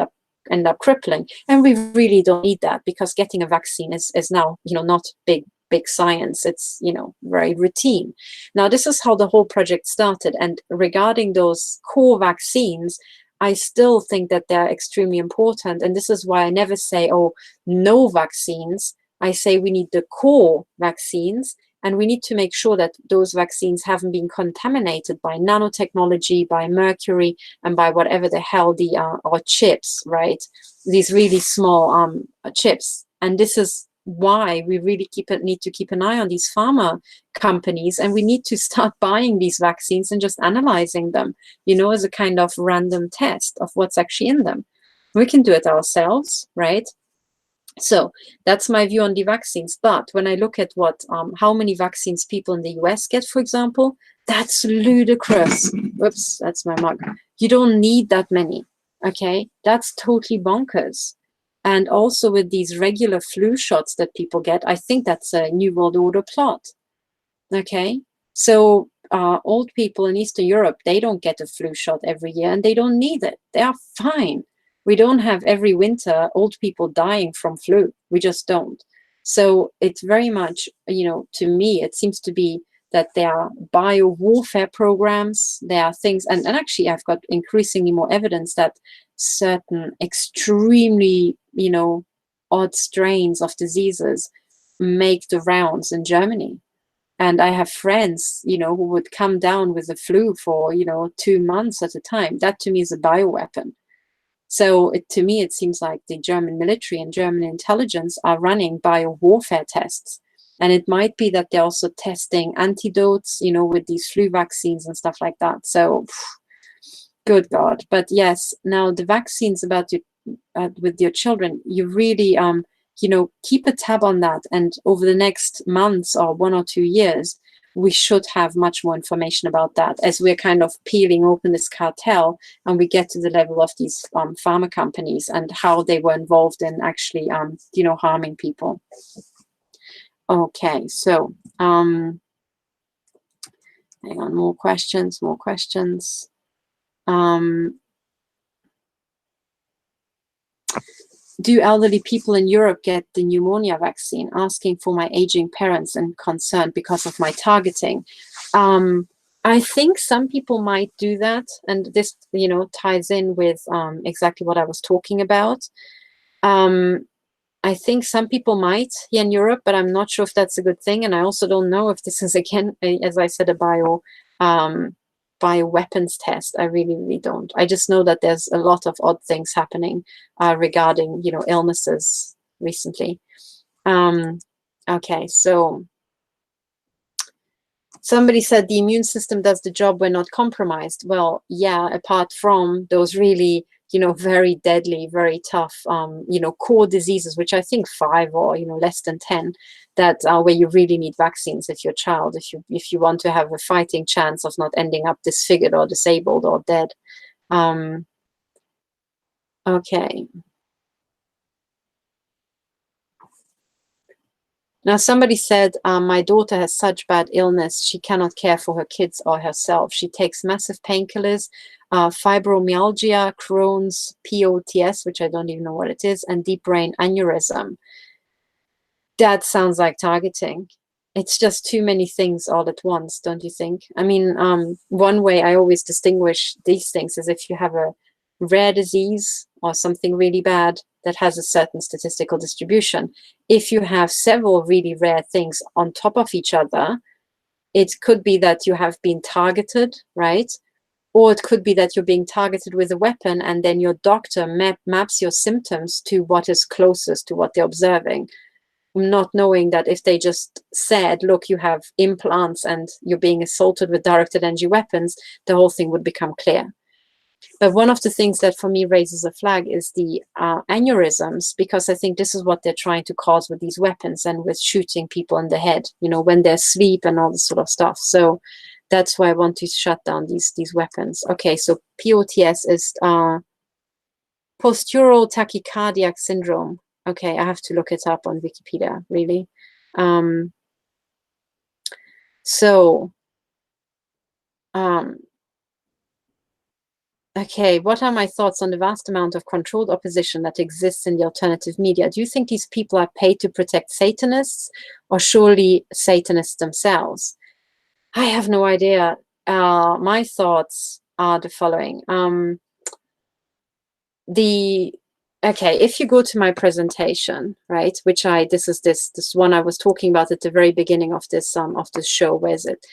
up crippling. And we really don't need that, because getting a vaccine is now, not big science. It's, very routine. Now, this is how the whole project started. And regarding those core vaccines, I still think that they're extremely important. And this is why I never say, oh, no vaccines. I say we need the core vaccines, And we need to make sure that those vaccines haven't been contaminated by nanotechnology, by mercury, and by whatever the hell the are chips, right? These really small chips. And this is why we really need to keep an eye on these pharma companies, and we need to start buying these vaccines and just analyzing them, you know, as a kind of random test of what's actually in them. We can do it ourselves, right? So that's my view on the vaccines. But when I look at what how many vaccines people in the US get, for example, that's ludicrous. Whoops, that's my mug. You don't need that many. Okay, that's totally bonkers. And also with these regular flu shots that people get, I think that's a New World Order plot. Okay, so old people in Eastern Europe, they don't get a flu shot every year and they don't need it. They are fine. We don't have every winter old people dying from flu. We just don't. So it's very much, you know, to me, it seems to be that there are bio-warfare programs, there are things, and actually I've got increasingly more evidence that certain extremely, you know, odd strains of diseases make the rounds in Germany. And I have friends, you know, who would come down with the flu for, you know, 2 months at a time. That to me is a bioweapon. So to me, it seems like the German military and German intelligence are running bio-warfare tests. And it might be that they're also testing antidotes, you know, with these flu vaccines and stuff like that. So, good God. But yes, now the vaccines about you, with your children, you really, you know, keep a tab on that. And over the next months or 1 or 2 years, we should have much more information about that as we're kind of peeling open this cartel and we get to the level of these pharma companies and how they were involved in actually, you know, harming people. Okay, so hang on, more questions. Do elderly people in Europe get the pneumonia vaccine? Asking for my aging parents and concerned because of my targeting. I think some people might do that, and this, you know, ties in with exactly what I was talking about. I think some people might here in Europe, but I'm not sure if that's a good thing. And I also don't know if this is, again, as I said, a bioweapons test. I really don't. I just know that there's a lot of odd things happening regarding, you know, illnesses recently. Okay, so somebody said the immune system does the job when not compromised. Well, yeah, apart from those really, you know, very deadly, very tough, you know, core diseases, which I think 5 or, you know, less than 10, that are where you really need vaccines if you're a child, if you want to have a fighting chance of not ending up disfigured or disabled or dead. Okay. Now, somebody said, my daughter has such bad illness, she cannot care for her kids or herself. She takes massive painkillers, fibromyalgia, Crohn's, POTS, which I don't even know what it is, and deep brain aneurysm. That sounds like targeting. It's just too many things all at once, don't you think? I mean, one way I always distinguish these things is if you have a rare disease or something really bad that has a certain statistical distribution. If you have several really rare things on top of each other, it could be that you have been targeted, right? Or it could be that you're being targeted with a weapon and then your doctor maps your symptoms to what is closest to what they're observing, not knowing that if they just said, look, you have implants and you're being assaulted with directed energy weapons, the whole thing would become clear. But one of the things that for me raises a flag is the aneurysms, because I think this is what they're trying to cause with these weapons and with shooting people in the head, you know, when they're asleep and all this sort of stuff. So that's why I want to shut down these weapons. Okay, so POTS is postural tachycardiac syndrome. Okay, I have to look it up on Wikipedia, really. Okay, what are my thoughts on the vast amount of controlled opposition that exists in the alternative media? Do you think these people are paid to protect Satanists or surely Satanists themselves? I have no idea. My thoughts are the following. okay, if you go to my presentation, right, which this is this one I was talking about at the very beginning of this show. Where is it?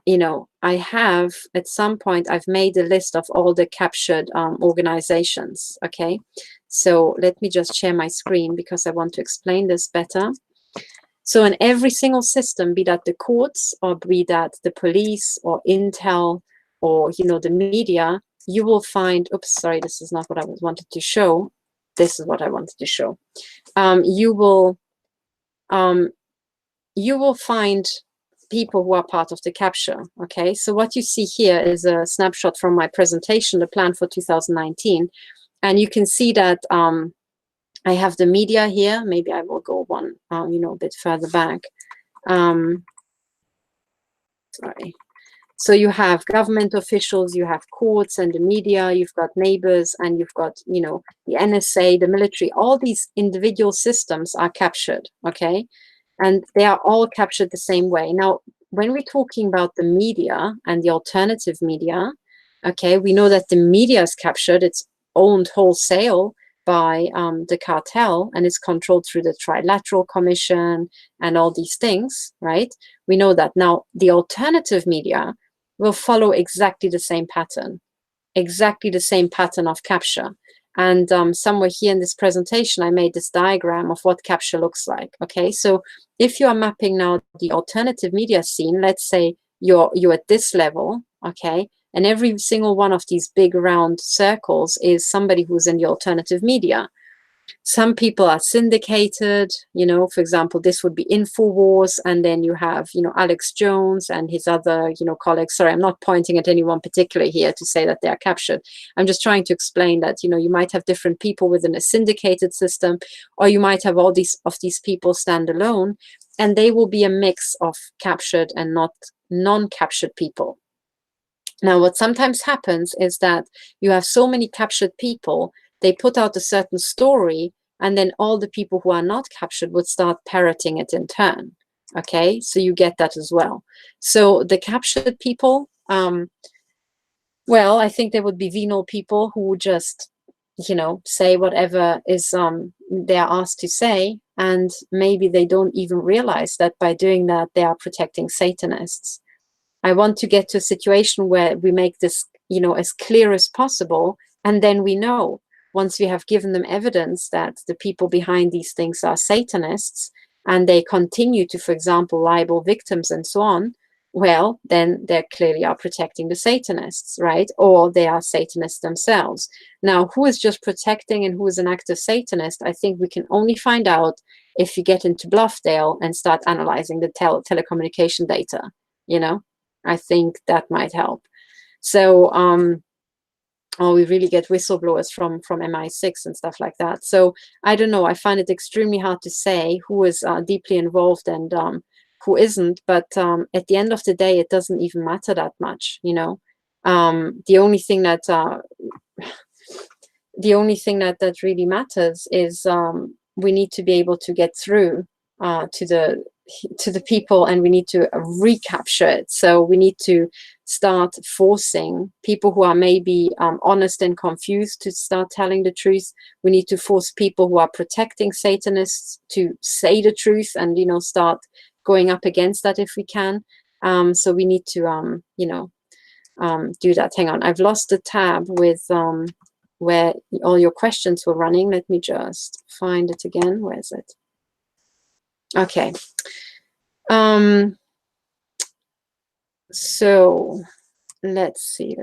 You know, I have at some point I've made a list of all the captured organizations. Okay, so let me just share my screen because I want to explain this better. So in every single system, be that the courts or be that the police or Intel or, you know, the media, you will find, oops, sorry, this is not what I wanted to show. This is what I wanted to show. You will find people who are part of the capture. Okay, so what you see here is a snapshot from my presentation, the plan for 2019. And you can see that I have the media here. Maybe I will go one, you know, a bit further back. Sorry. So you have government officials, you have courts and the media, you've got neighbors, and you've got, you know, the NSA, the military. All these individual systems are captured, okay? And they are all captured the same way. Now, when we're talking about the media and the alternative media, okay, we know that the media is captured. It's owned wholesale by the cartel, and it's controlled through the Trilateral Commission and all these things, right? We know that. Now, the alternative media will follow exactly the same pattern of capture. And somewhere here in this presentation, I made this diagram of what capture looks like. Okay, so if you are mapping now the alternative media scene, let's say you're at this level, okay, and every single one of these big round circles is somebody who's in the alternative media. Some people are syndicated, you know, for example, this would be InfoWars, and then you have, you know, Alex Jones and his other, you know, colleagues. Sorry, I'm not pointing at anyone particular here to say that they are captured. I'm just trying to explain that, you know, you might have different people within a syndicated system, or you might have all these people stand alone, and they will be a mix of captured and not non-captured people. Now, what sometimes happens is that you have so many captured people, they put out a certain story, and then all the people who are not captured would start parroting it in turn. Okay, so you get that as well. So the captured people, well, I think there would be venal people who would just, you know, say whatever is they're asked to say, and maybe they don't even realize that by doing that, they are protecting Satanists. I want to get to a situation where we make this, you know, as clear as possible. And then we know, once we have given them evidence that the people behind these things are Satanists, and they continue to, for example, libel victims and so on, well, then they clearly are protecting the Satanists, right? Or they are Satanists themselves. Now, who is just protecting and who is an active Satanist? I think we can only find out if you get into Bluffdale and start analyzing the telecommunication data, you know? I think that might help. So, or we really get whistleblowers from MI6 and stuff like that. So I don't know. I find it extremely hard to say who is deeply involved and who isn't. But at the end of the day, it doesn't even matter that much. You know, the only thing that really matters is we need to be able to get through to the people, and we need to recapture it. So we need to start forcing people who are maybe honest and confused to start telling the truth. We need to force people who are protecting Satanists to say the truth and, you know, start going up against that if we can. So we need to, you know, do that. Hang on, I've lost the tab with where all your questions were running. Let me just find it again. Where is it? Okay. So let's see.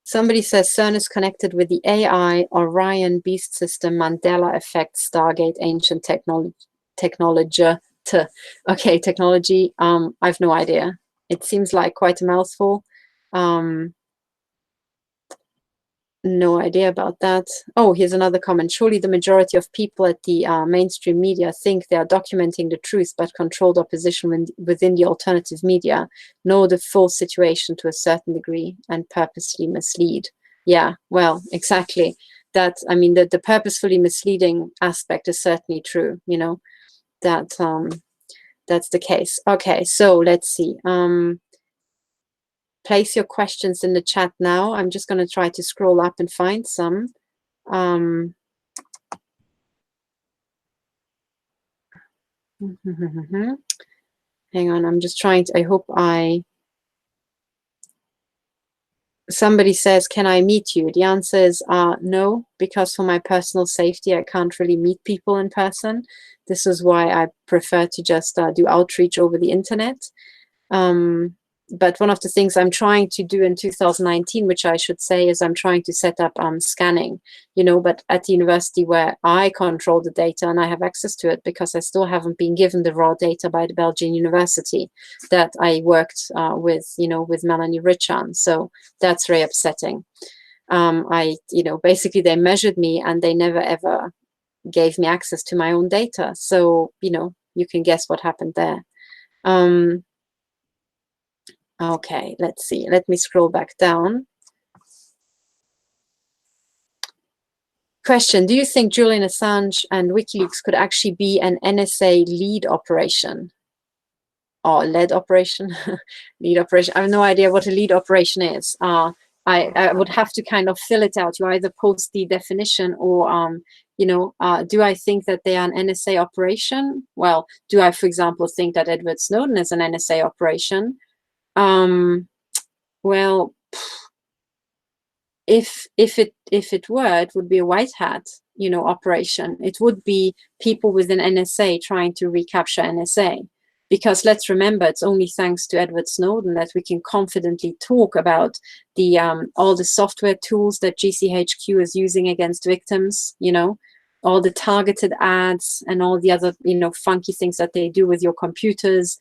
Somebody says CERN is connected with the AI, Orion, Beast System, Mandela Effect, Stargate, Ancient Technology. Okay, technology. I've no idea. It seems like quite a mouthful. No idea about that. Oh, here's another comment. Surely the majority of people at the mainstream media think they are documenting the truth, but controlled opposition within the alternative media know the full situation to a certain degree and purposely mislead. Yeah, well, exactly. That, I mean, the purposefully misleading aspect is certainly true, you know, that that's the case. Okay, so let's see. place your questions in the chat now. I'm just going to try to scroll up and find some. Hang on, I'm just trying to, I hope somebody says, can I meet you? The answer is no, because for my personal safety, I can't really meet people in person. This is why I prefer to just do outreach over the internet. But one of the things I'm trying to do in 2019, which I should say, is I'm trying to set up scanning, you know, but at the university where I control the data and I have access to it, because I still haven't been given the raw data by the Belgian university that I worked with, you know, with Melanie Richan. So that's very upsetting. You know, basically they measured me and they never ever gave me access to my own data. So, you know, you can guess what happened there. Okay, let's see. Let me scroll back down. Question, do you think Julian Assange and WikiLeaks could actually be an NSA lead operation? Or lead operation? Lead operation. I have no idea what a lead operation is. I would have to kind of fill it out. You either post the definition or, you know, do I think that they are an NSA operation? Well, do I, for example, think that Edward Snowden is an NSA operation? Well, if it were, it would be a white hat, you know, operation. It would be people within NSA trying to recapture NSA, because let's remember, it's only thanks to Edward Snowden that we can confidently talk about the all the software tools that GCHQ is using against victims, you know, all the targeted ads and all the other, you know, funky things that they do with your computers.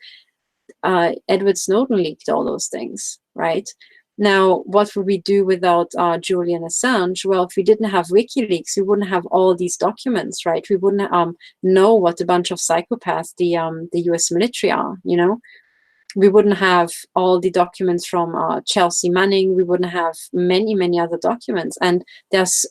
Edward Snowden leaked all those things, right? Now, what would we do without Julian Assange? Well, if we didn't have WikiLeaks, we wouldn't have all these documents, right? We wouldn't know what a bunch of psychopaths the US military are, you know? We wouldn't have all the documents from Chelsea Manning. We wouldn't have many, many other documents. And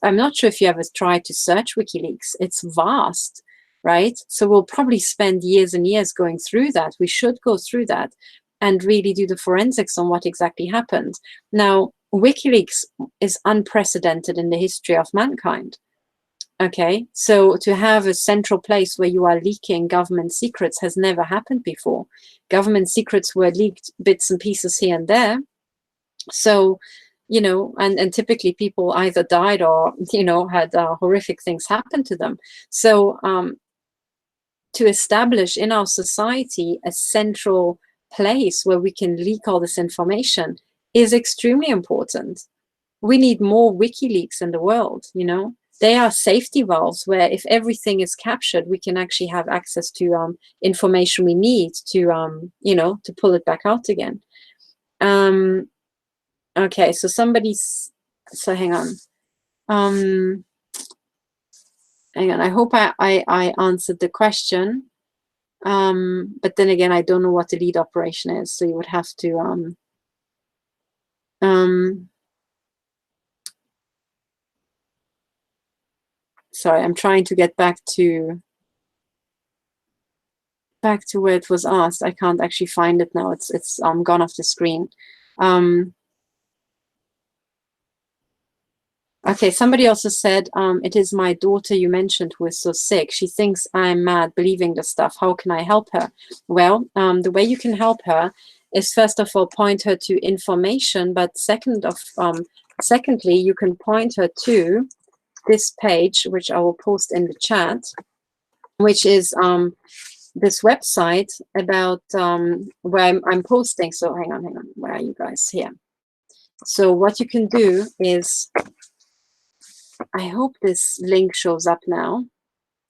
I'm not sure if you ever tried to search WikiLeaks. It's vast, right? So we'll probably spend years and years going through that. We should go through that and really do the forensics on what exactly happened. Now, WikiLeaks is unprecedented in the history of mankind. Okay, so to have a central place where you are leaking government secrets has never happened before. Government secrets were leaked bits and pieces here and there. So, you know, and typically people either died or, you know, had horrific things happen to them. So to establish in our society a central place where we can leak all this information is extremely important. We need more WikiLeaks in the world, you know. They are safety valves where if everything is captured, we can actually have access to information we need to, you know, to pull it back out again. Okay, so so hang on. Hang on, I hope I answered the question. But then again, I don't know what the lead operation is, so you would have to sorry, I'm trying to get back to where it was asked. I can't actually find it now. It's gone off the screen. Okay, somebody also said, it is my daughter you mentioned who is so sick. She thinks I'm mad believing the stuff. How can I help her? Well, the way you can help her is, first of all, point her to information, but secondly, you can point her to this page, which I will post in the chat, which is this website about where I'm posting. So hang on, where are you guys? Here. So what you can do is, I hope this link shows up now.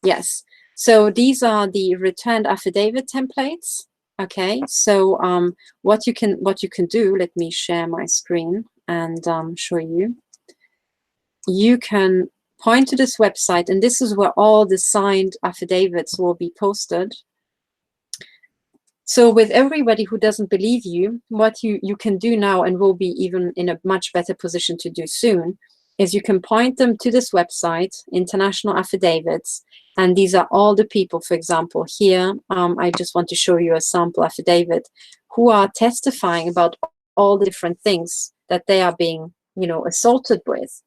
Yes. So these are the returned affidavit templates. Okay. So what you can do, let me share my screen and show you. You can point to this website, and this is where all the signed affidavits will be posted. So with everybody who doesn't believe you, what you can do now, and will be even in a much better position to do soon, is you can point them to this website, International Affidavits, and these are all the people, for example, here, I just want to show you a sample affidavit, who are testifying about all the different things that they are being, you know, assaulted with.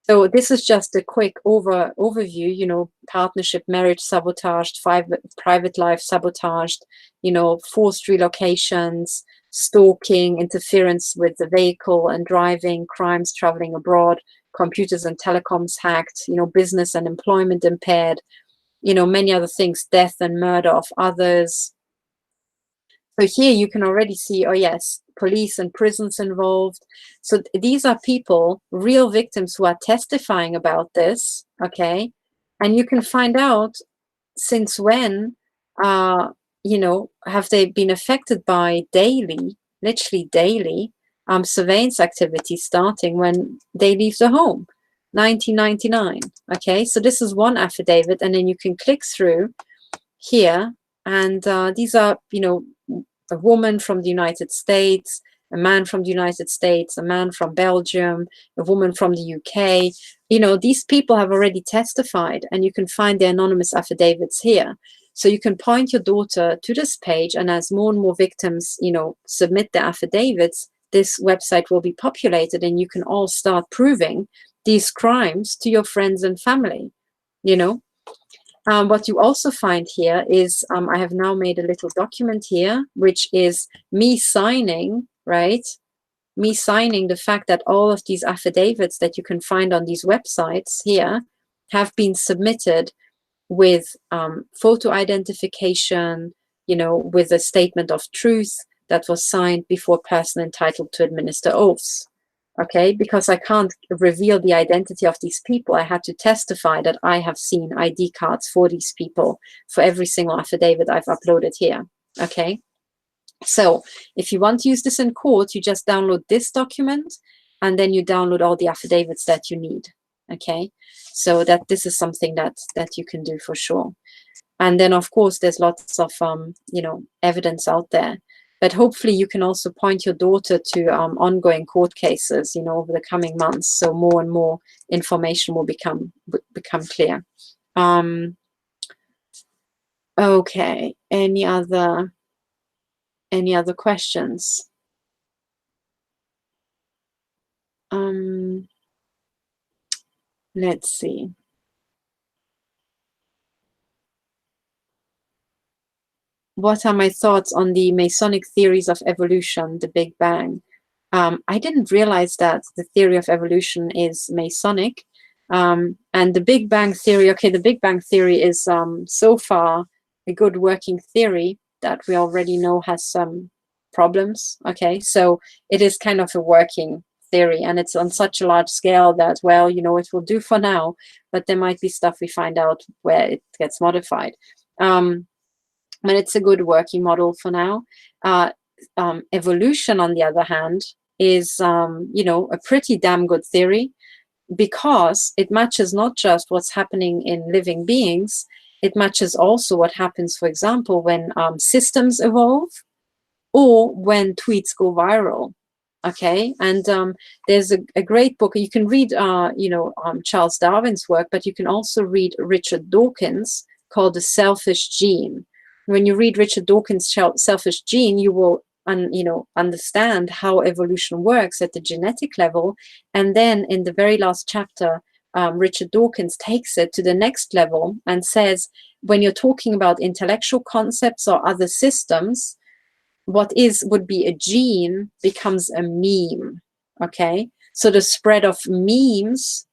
So this is just a quick overview, you know, partnership, marriage sabotaged, private life sabotaged, you know, forced relocations, stalking, interference with the vehicle and driving, crimes traveling abroad, computers and telecoms hacked, you know, business and employment impaired, you know, many other things, death and murder of others. So here you can already see, oh yes, police and prisons involved. So these are people, real victims who are testifying about this, okay? And you can find out since when, you know, have they been affected by daily, literally daily, surveillance activity starting when they leave the home, 1999, okay? So this is one affidavit, and then you can click through here, and these are, you know, a woman from the United States, a man from the United States, a man from Belgium, a woman from the UK. You know, these people have already testified, and you can find their anonymous affidavits here. So you can point your daughter to this page, and as more and more victims, you know, submit their affidavits, this website will be populated, and you can all start proving these crimes to your friends and family, you know. What you also find here is I have now made a little document here, which is me signing, right? Me signing the fact that all of these affidavits that you can find on these websites here have been submitted with photo identification, you know, with a statement of truth that was signed before a person entitled to administer oaths. Okay, because I can't reveal the identity of these people, I had to testify that I have seen ID cards for these people for every single affidavit I've uploaded here. Okay, so if you want to use this in court, you just download this document, and then you download all the affidavits that you need. Okay, so that this is something that you can do for sure. And then of course there's lots of you know, evidence out there. But hopefully you can also point your daughter to ongoing court cases, you know, over the coming months. So more and more information will become clear. Okay. Any other questions? Let's see. What are my thoughts on the Masonic theories of evolution, the Big Bang? I didn't realize that the theory of evolution is Masonic. And the Big Bang theory, okay, the Big Bang theory is so far a good working theory that we already know has some problems. Okay, so it is kind of a working theory, and it's on such a large scale that, well, you know, it will do for now, but there might be stuff we find out where it gets modified. But it's a good working model for now. Evolution, on the other hand, is you know, a pretty damn good theory, because it matches not just what's happening in living beings, it matches also what happens, for example, when systems evolve or when tweets go viral. Okay, and there's a great book you can read, you know, Charles Darwin's work, but you can also read Richard Dawkins, called The Selfish Gene. When you read Richard Dawkins' Selfish Gene, you will you know, understand how evolution works at the genetic level. And then in the very last chapter, Richard Dawkins takes it to the next level and says, when you're talking about intellectual concepts or other systems, what would be a gene becomes a meme. Okay, so the spread of memes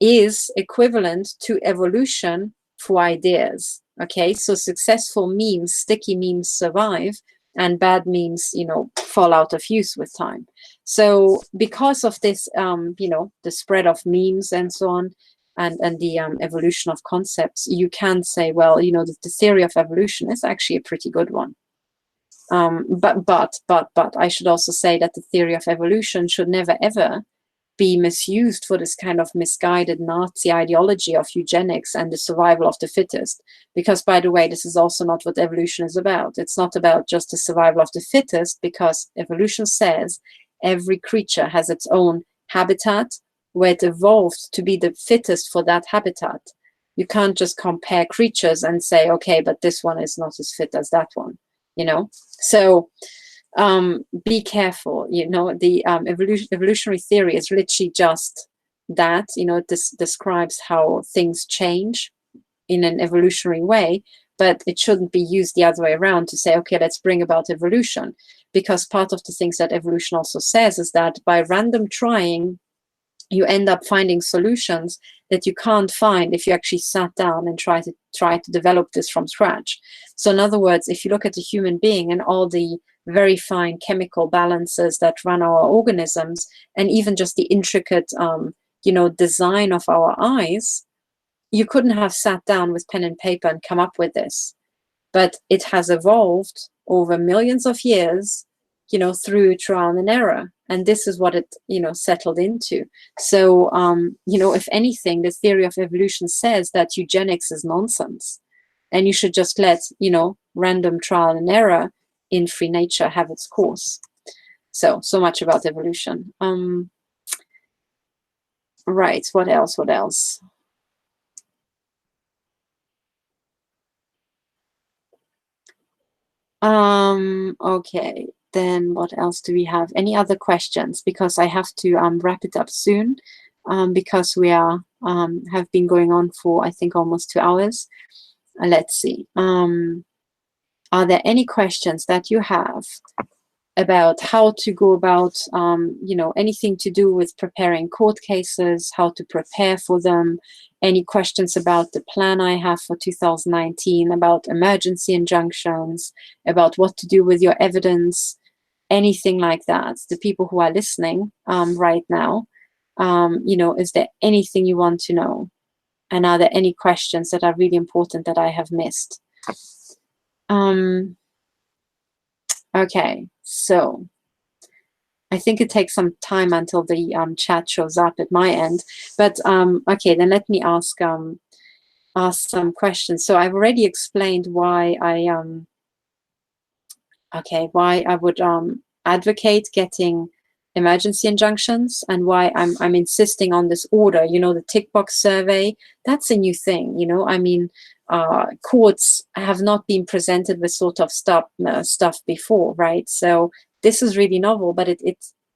is equivalent to evolution for ideas. Okay, so successful memes, sticky memes survive, and bad memes, you know, fall out of use with time. So because of this, you know, the spread of memes and so on, and the evolution of concepts, you can say, well, you know, the theory of evolution is actually a pretty good one. But I should also say that the theory of evolution should never ever be misused for this kind of misguided Nazi ideology of eugenics and the survival of the fittest. Because, by the way, this is also not what evolution is about. It's not about just the survival of the fittest, because evolution says every creature has its own habitat where it evolved to be the fittest for that habitat. You can't just compare creatures and say, okay, but this one is not as fit as that one, you know? So be careful. You know, the evolutionary theory is literally just that. You know, this describes how things change in an evolutionary way, but it shouldn't be used the other way around to say, okay, let's bring about evolution. Because part of the things that evolution also says is that by random trying, you end up finding solutions that you can't find if you actually sat down and try to develop this from scratch. So in other words, if you look at a human being and all the very fine chemical balances that run our organisms, and even just the intricate you know, design of our eyes, you couldn't have sat down with pen and paper and come up with this. But it has evolved over millions of years, you know, through trial and error. And this is what it, you know, settled into. So, you know, if anything, the theory of evolution says that eugenics is nonsense. And you should just let, you know, random trial and error in free nature have its course. So much about evolution. Right, what else? Okay, then what else do we have? Any other questions? Because I have to wrap it up soon, because we are have been going on for, I think, almost 2 hours. Let's see. Are there any questions that you have about how to go about, you know, anything to do with preparing court cases, how to prepare for them? Any questions about the plan I have for 2019, about emergency injunctions, about what to do with your evidence, anything like that? The people who are listening right now, you know, is there anything you want to know? And are there any questions that are really important that I have missed? Okay, so I think it takes some time until the chat shows up at my end. But okay, then let me ask some questions. So I've already explained why I would advocate getting emergency injunctions, and why I'm insisting on this order. You know, the tick box survey, that's a new thing. You know, I mean, courts have not been presented with sort of stuff before, right? So this is really novel, but it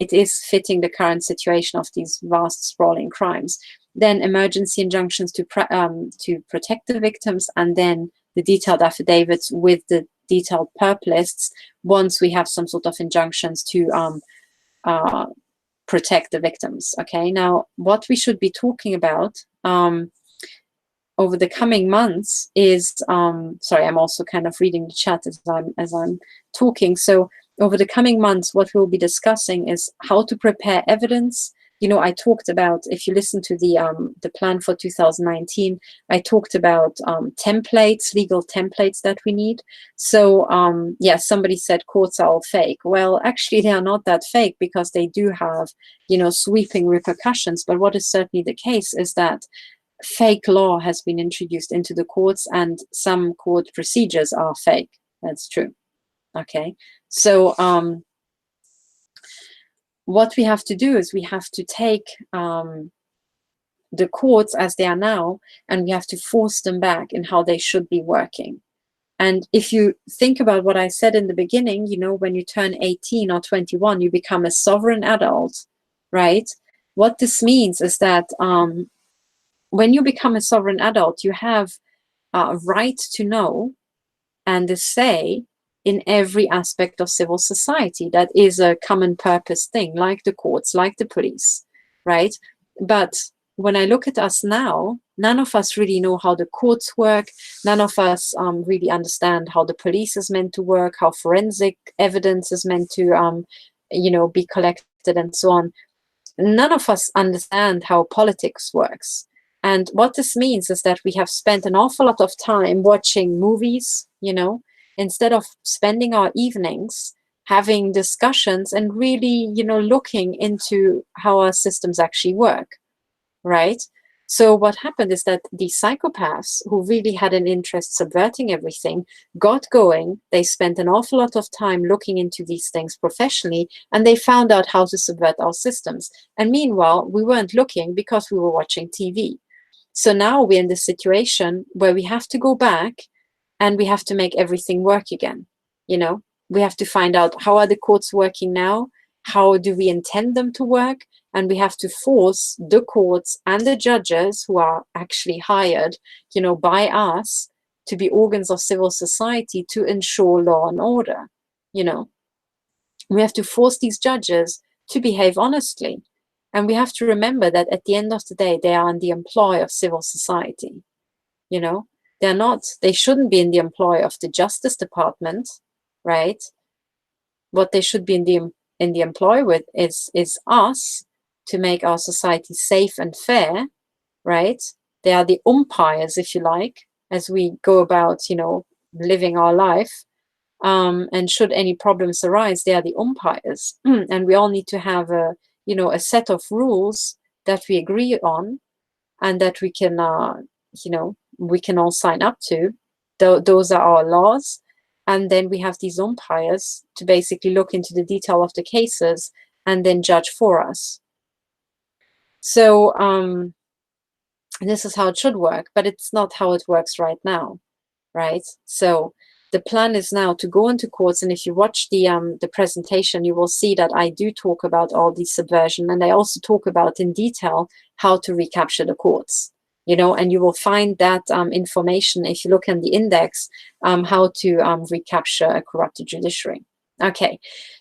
is fitting the current situation of these vast sprawling crimes. Then emergency injunctions to protect the victims, and then the detailed affidavits with the detailed perp lists once we have some sort of injunctions to protect the victims. Okay, now what we should be talking about over the coming months is, sorry, I'm also kind of reading the chat as I'm talking. So over the coming months, what we'll be discussing is how to prepare evidence. You know, I talked about, if you listen to the plan for 2019, I talked about templates, legal templates that we need. So yeah, somebody said courts are all fake. Well, actually, they are not that fake, because they do have, you know, sweeping repercussions. But what is certainly the case is that fake law has been introduced into the courts, and some court procedures are fake. That's true. Okay, so what we have to do is we have to take the courts as they are now, and we have to force them back in how they should be working. And if you think about what I said in the beginning, you know, when you turn 18 or 21, you become a sovereign adult, right? What this means is that when you become a sovereign adult, you have a right to know and a say in every aspect of civil society. That is a common purpose thing, like the courts, like the police, right? But when I look at us now, none of us really know how the courts work. None of us really understand how the police is meant to work, how forensic evidence is meant to, you know, be collected, and so on. None of us understand how politics works. And what this means is that we have spent an awful lot of time watching movies, you know, instead of spending our evenings having discussions and really, you know, looking into how our systems actually work, right? So what happened is that the psychopaths who really had an interest subverting everything got going. They spent an awful lot of time looking into these things professionally, and they found out how to subvert our systems. And meanwhile, we weren't looking because we were watching TV. So now we're in this situation where we have to go back and we have to make everything work again, you know, we have to find out how are the courts working now, how do we intend them to work, and we have to force the courts and the judges who are actually hired, you know, by us to be organs of civil society to ensure law and order. You know, we have to force these judges to behave honestly. And we have to remember that at the end of the day, they are in the employ of civil society. You know, they're not, they shouldn't be in the employ of the Justice Department, right? What they should be in the employ with is us, to make our society safe and fair, right? They are the umpires, if you like, as we go about, you know, living our life. And should any problems arise, they are the umpires. And we all need to have a, you know, a set of rules that we agree on and that we can, you know, we can all sign up to. Those are our laws. And then we have these umpires to basically look into the detail of the cases and then judge for us. So this is how it should work, but it's not how it works right now, right? So the plan is now to go into courts, and if you watch the presentation, you will see that I do talk about all these subversion, and I also talk about in detail how to recapture the courts, you know, and you will find that information if you look in the index, how to recapture a corrupted judiciary. Okay,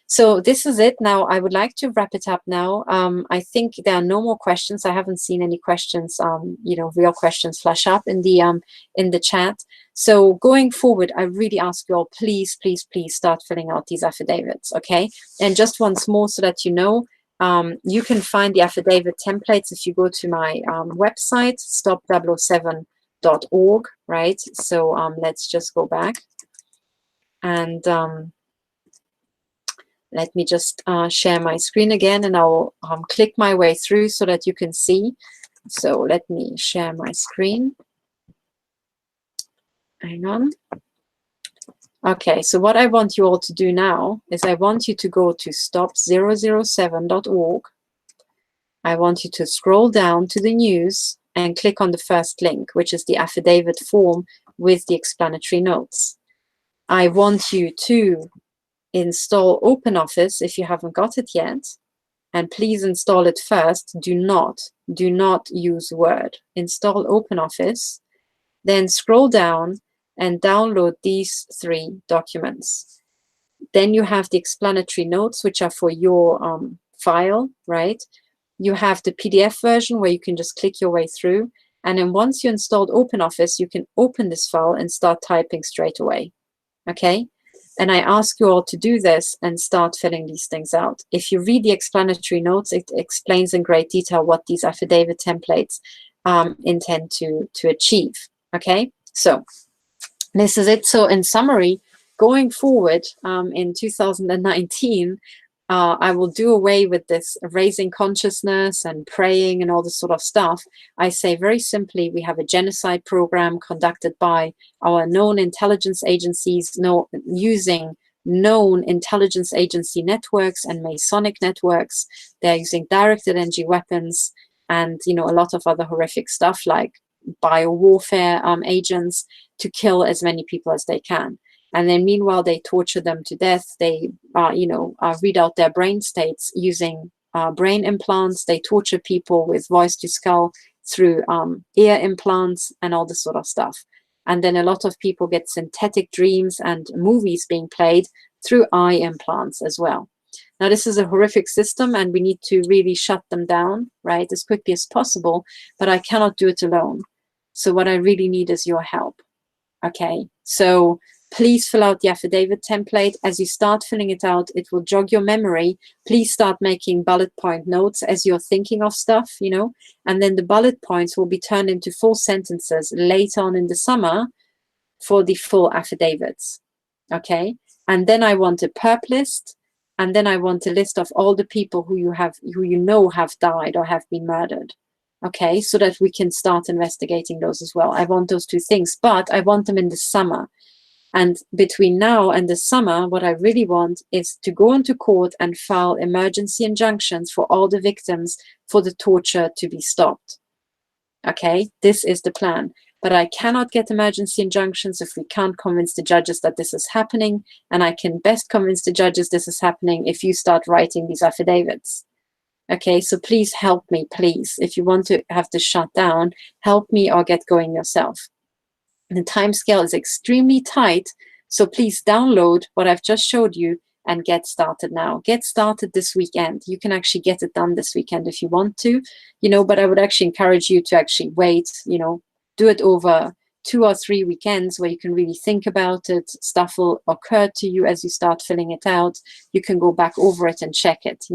so this is it. Now I would like to wrap it up now. I think there are no more questions. I haven't seen any questions, you know, real questions flash up in the chat. So going forward, I really ask you all, please, please, please start filling out these affidavits, okay? And just once more, so that you know, you can find the affidavit templates if you go to my website, stop007.org, right? So let's just go back and let me just share my screen again, and I'll click my way through so that you can see. So let me share my screen. Hang on. Okay, so what I want you all to do now is I want you to go to stop007.org. I want you to scroll down to the news and click on the first link, which is the affidavit form with the explanatory notes. I want you to install OpenOffice if you haven't got it yet, and please install it first. Do not use Word. Install OpenOffice, then scroll down and download these 3 documents. Then you have the explanatory notes, which are for your file, right? You have the PDF version where you can just click your way through. And then once you installed OpenOffice, you can open this file and start typing straight away, okay? And I ask you all to do this and start filling these things out. If you read the explanatory notes, it explains in great detail what these affidavit templates intend to achieve, okay? So this is it. So in summary, going forward in 2019, I will do away with this raising consciousness and praying and all this sort of stuff. I say very simply, we have a genocide program conducted by our known intelligence agencies, using known intelligence agency networks and Masonic networks. They're using directed energy weapons and, you know, a lot of other horrific stuff like biowarfare agents to kill as many people as they can. And then meanwhile, they torture them to death. They, you know, read out their brain states using brain implants. They torture people with voice to skull through ear implants and all this sort of stuff. And then a lot of people get synthetic dreams and movies being played through eye implants as well. Now, this is a horrific system, and we need to really shut them down, right, as quickly as possible. But I cannot do it alone. So what I really need is your help. Okay, so please fill out the affidavit template. As you start filling it out, it will jog your memory. Please start making bullet point notes as you're thinking of stuff, you know, and then the bullet points will be turned into full sentences later on in the summer for the full affidavits. Okay, and then I want a perp list, and then I want a list of all the people who you know have died or have been murdered. Okay, so that we can start investigating those as well. I want those 2 things, but I want them in the summer. And between now and the summer, what I really want is to go into court and file emergency injunctions for all the victims for the torture to be stopped. Okay, this is the plan. but I cannot get emergency injunctions if we can't convince the judges that this is happening, and I can best convince the judges this is happening if you start writing these affidavits. Okay, so please help me, please. If you want to have this shut down, help me or get going yourself. The time scale is extremely tight, so please download what I've just showed you and get started now. Get started this weekend. You can actually get it done this weekend if you want to, but I would actually encourage you to actually wait, do it over 2 or 3 weekends where you can really think about it. Stuff will occur to you as you start filling it out. You can go back over it and check it,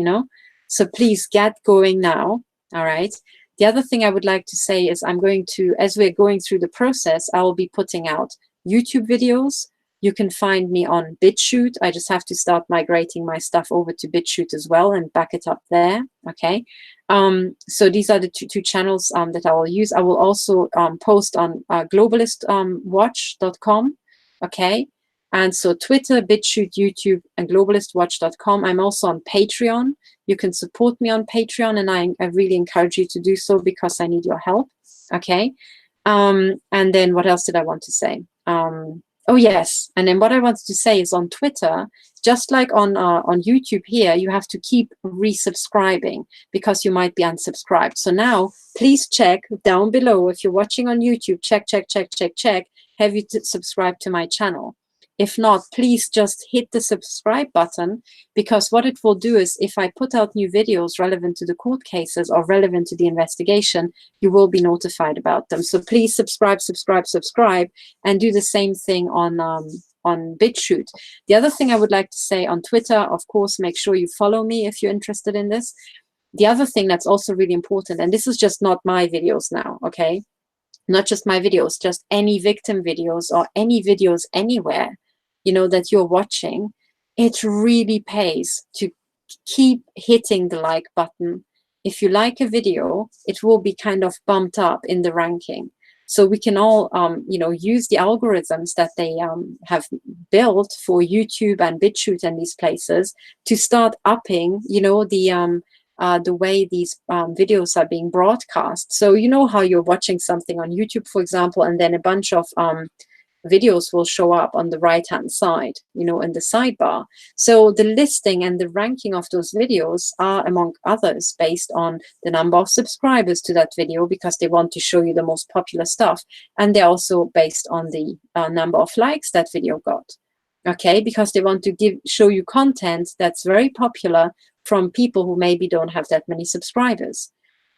So please get going now, all right? The other thing I would like to say is I'm going to, as we're going through the process, I will be putting out YouTube videos. You can find me on BitChute. I just have to start migrating my stuff over to BitChute as well and back it up there, okay? So these are the two channels that I will use. I will also post on globalistwatch.com, okay? And so Twitter, BitChute, YouTube, and globalistwatch.com. I'm also on Patreon. You can support me on Patreon, and I really encourage you to do so because I need your help, okay? And then what else did I want to say? Oh, yes. And then what I wanted to say is on Twitter, just like on YouTube here, you have to keep resubscribing because you might be unsubscribed. So now please check down below. If you're watching on YouTube, check. Have you subscribed to my channel? If not, please just hit the subscribe button, because what it will do is if I put out new videos relevant to the court cases or relevant to the investigation, you will be notified about them. So please subscribe, and do the same thing on BitChute. The other thing I would like to say on Twitter, of course, make sure you follow me if you're interested in this. The other thing that's also really important, and this is just not my videos now, okay? Not just my videos, just any victim videos or any videos anywhere, that you're watching, it really pays to keep hitting the like button. If you like a video, it will be kind of bumped up in the ranking. So we can all, use the algorithms that they have built for YouTube and BitChute and these places to start upping, the way these videos are being broadcast. So you know how you're watching something on YouTube, for example, and then a bunch of videos will show up on the right-hand side, in the sidebar. So the listing and the ranking of those videos are, among others, based on the number of subscribers to that video, because they want to show you the most popular stuff. And they're also based on the number of likes that video got, okay? Because they want to show you content that's very popular from people who maybe don't have that many subscribers.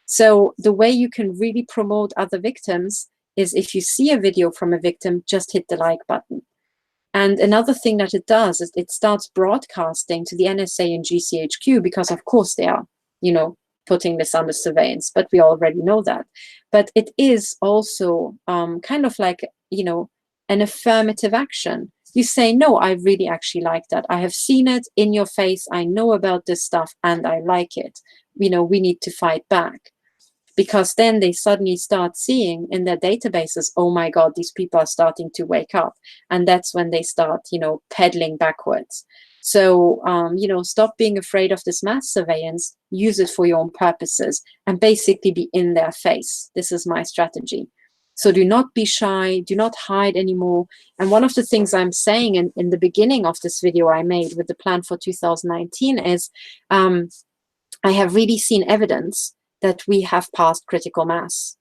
So the way you can really promote other victims is if you see a video from a victim, just hit the like button. And another thing that it does is it starts broadcasting to the NSA and GCHQ, because of course they are, putting this under surveillance, but we already know that. But it is also kind of like, an affirmative action. You say, no, I really actually like that. I have seen it in your face. I know about this stuff and I like it. We need to fight back. Because then they suddenly start seeing in their databases, oh my God, these people are starting to wake up. And that's when they start, pedaling backwards. So, stop being afraid of this mass surveillance, use it for your own purposes, and basically be in their face. This is my strategy. So do not be shy, do not hide anymore. And one of the things I'm saying in the beginning of this video I made with the plan for 2019 is I have really seen evidence that we have passed critical mass.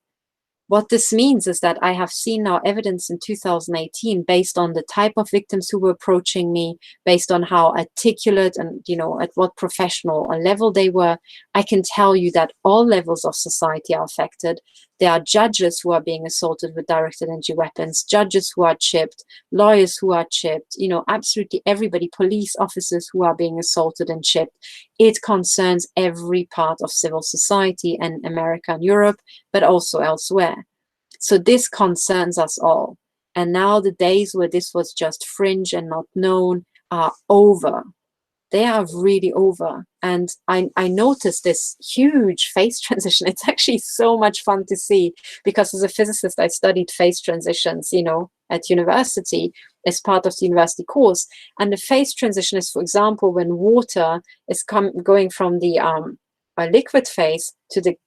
What this means is that I have seen now evidence in 2018 based on the type of victims who were approaching me, based on how articulate and, at what professional level they were. I can tell you that all levels of society are affected. There are judges who are being assaulted with directed energy weapons, judges who are chipped, lawyers who are chipped, absolutely everybody, police officers who are being assaulted and chipped. It concerns every part of civil society in America and Europe, but also elsewhere. So this concerns us all. And now the days where this was just fringe and not known are over. They are really over. And I noticed this huge phase transition. It's actually so much fun to see, because as a physicist, I studied phase transitions, at university as part of the university course. And the phase transition is, for example, when water is going from the liquid phase to the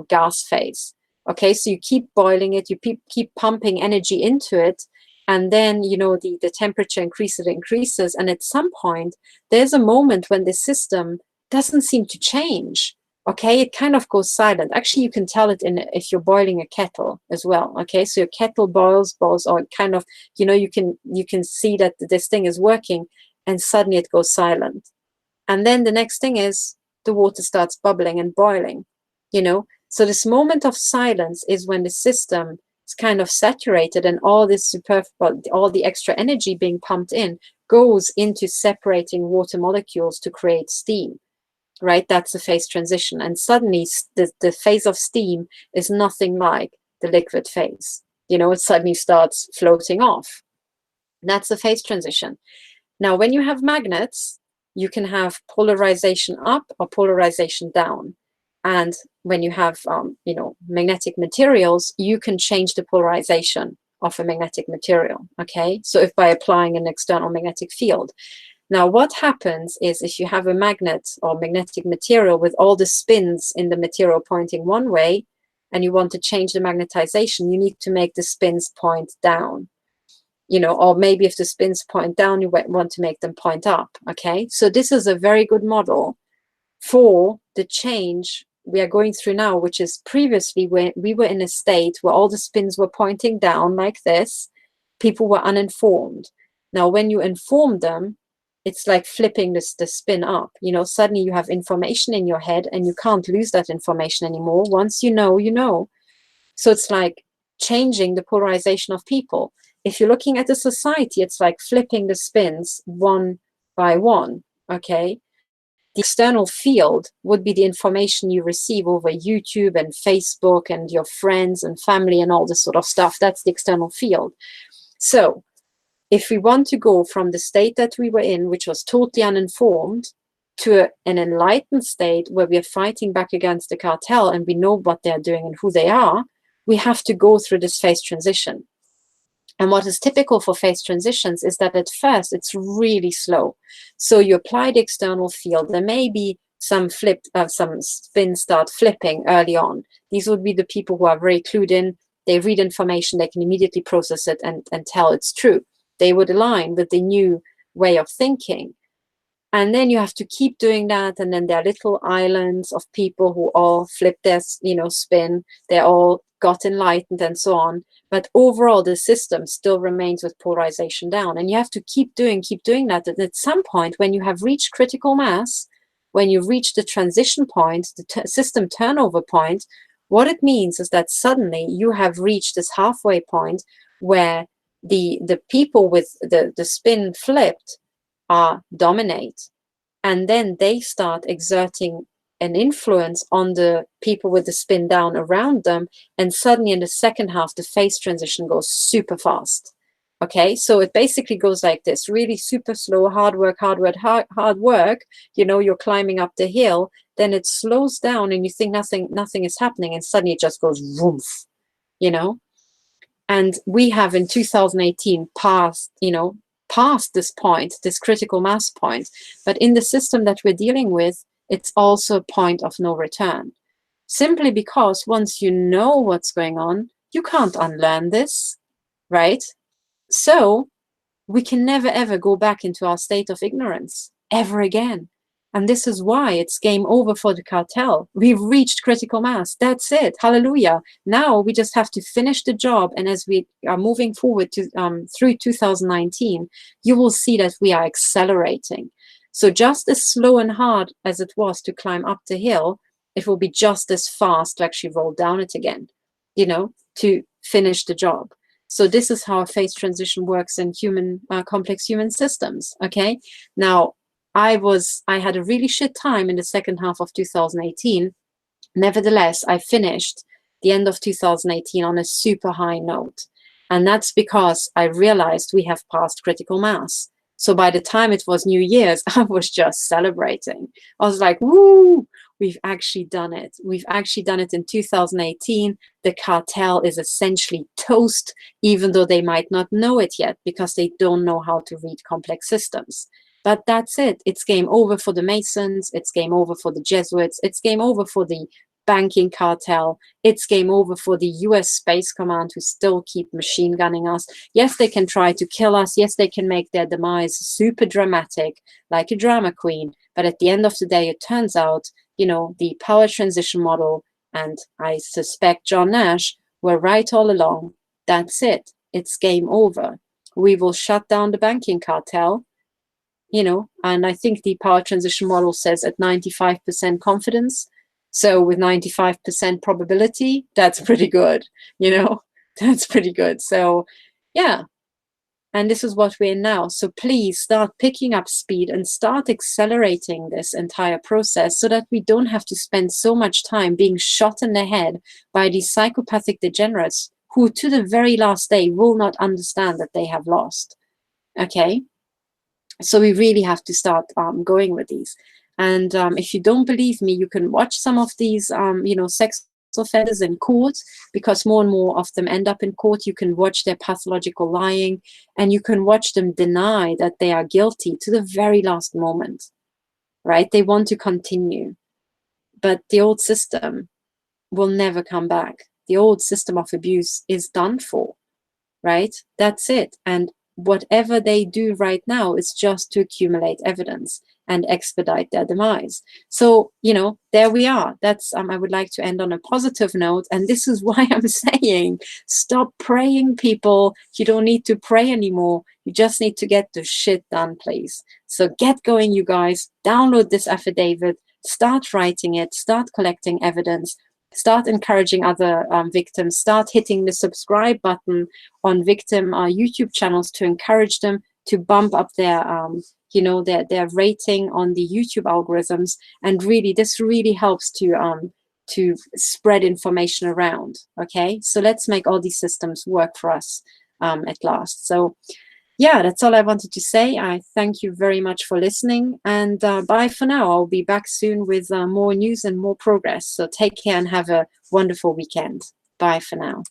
gas phase. Okay, so you keep boiling it, you keep pumping energy into it, and then, you know, the temperature increases, and at some point, there's a moment when the system doesn't seem to change. Okay, it kind of goes silent. Actually, you can tell it if you're boiling a kettle as well. Okay, so your kettle boils, or it kind of, you know, you can see that this thing is working, and suddenly it goes silent. And then the next thing is the water starts bubbling and boiling, you know. So this moment of silence is when the system is kind of saturated, and all this all the extra energy being pumped in goes into separating water molecules to create steam, right? That's the phase transition. And suddenly the phase of steam is nothing like the liquid phase. You know, it suddenly starts floating off. That's the phase transition. Now, when you have magnets, you can have polarization up or polarization down. And when you have, you know, magnetic materials, you can change the polarization of a magnetic material, okay? So if by applying an external magnetic field. Now, what happens is if you have a magnet or magnetic material with all the spins in the material pointing one way, and you want to change the magnetization, you need to make the spins point down. You know, or maybe if the spins point down, you want to make them point up, okay? So this is a very good model for the change we are going through now, which is previously when we were in a state where all the spins were pointing down like this, people were uninformed. Now, when you inform them, it's like flipping the spin up. You know, suddenly you have information in your head and you can't lose that information anymore. Once you know, you know. So it's like changing the polarization of people. If you're looking at a society, it's like flipping the spins one by one, okay? The external field would be the information you receive over YouTube and Facebook and your friends and family and all this sort of stuff. That's the external field. So if we want to go from the state that we were in, which was totally uninformed, to an enlightened state where we are fighting back against the cartel and we know what they're doing and who they are, we have to go through this phase transition. And what is typical for phase transitions is that at first it's really slow. So you apply the external field, there may be some spins start flipping early on. These would be the people who are very clued in. They read information, they can immediately process it and tell it's true. They would align with the new way of thinking. And then you have to keep doing that. And then there are little islands of people who all flip their, you know, spin. They all got enlightened and so on. But overall, the system still remains with polarization down. And you have to keep doing that. And at some point, when you have reached critical mass, when you reach the transition point, the system turnover point, what it means is that suddenly you have reached this halfway point where the people with the spin flipped dominate, and then they start exerting an influence on the people with the spin down around them, and suddenly in the second half the phase transition goes super fast. Okay, so it basically goes like this: really super slow, hard work, you know, you're climbing up the hill, then it slows down and you think nothing is happening, and suddenly it just goes woof, you know. And we have in 2018 passed this point, this critical mass point. But in the system that we're dealing with, it's also a point of no return. Simply because once you know what's going on, you can't unlearn this, right? So we can never, ever go back into our state of ignorance ever again. And this is why it's game over for the cartel. We've reached critical mass. That's it. Hallelujah. Now we just have to finish the job. And as we are moving forward to through 2019, you will see that we are accelerating. So just as slow and hard as it was to climb up the hill, it will be just as fast to actually roll down it again, you know, to finish the job. So this is how a phase transition works in complex human systems. Okay. Now, I had a really shit time in the second half of 2018. Nevertheless, I finished the end of 2018 on a super high note. And that's because I realized we have passed critical mass. So by the time it was New Year's, I was just celebrating. I was like, woo, we've actually done it. We've actually done it in 2018. The cartel is essentially toast, even though they might not know it yet because they don't know how to read complex systems. But that's it. It's game over for the Masons. It's game over for the Jesuits. It's game over for the banking cartel. It's game over for the US Space Command, who still keep machine gunning us. Yes, they can try to kill us. Yes, they can make their demise super dramatic, like a drama queen. But at the end of the day, it turns out, you know, the power transition model, and I suspect John Nash, were right all along. That's it. It's game over. We will shut down the banking cartel, you know, and I think the power transition model says at 95% confidence. So with 95% probability, that's pretty good, you know, that's pretty good. So yeah, and this is what we're in now. So please start picking up speed and start accelerating this entire process so that we don't have to spend so much time being shot in the head by these psychopathic degenerates who to the very last day will not understand that they have lost. Okay, so we really have to start going with these. And if you don't believe me, you can watch some of these, you know, sex offenders in court, because more and more of them end up in court. You can watch their pathological lying, and you can watch them deny that they are guilty to the very last moment, right? They want to continue, but the old system will never come back. The old system of abuse is done for, right? That's it. And whatever they do right now is just to accumulate evidence and expedite their demise. So, you know, there we are. That's, I would like to end on a positive note. And this is why I'm saying, stop praying, people. You don't need to pray anymore. You just need to get the shit done, please. So get going, you guys. Download this affidavit, start writing it, start collecting evidence, start encouraging other victims, start hitting the subscribe button on victim YouTube channels to encourage them to bump up their, you know, their rating on the YouTube algorithms. And really, this really helps to spread information around. Okay, so let's make all these systems work for us at last. So yeah, that's all I wanted to say. I thank you very much for listening, and bye for now. I'll be back soon with more news and more progress. So take care and have a wonderful weekend. Bye for now.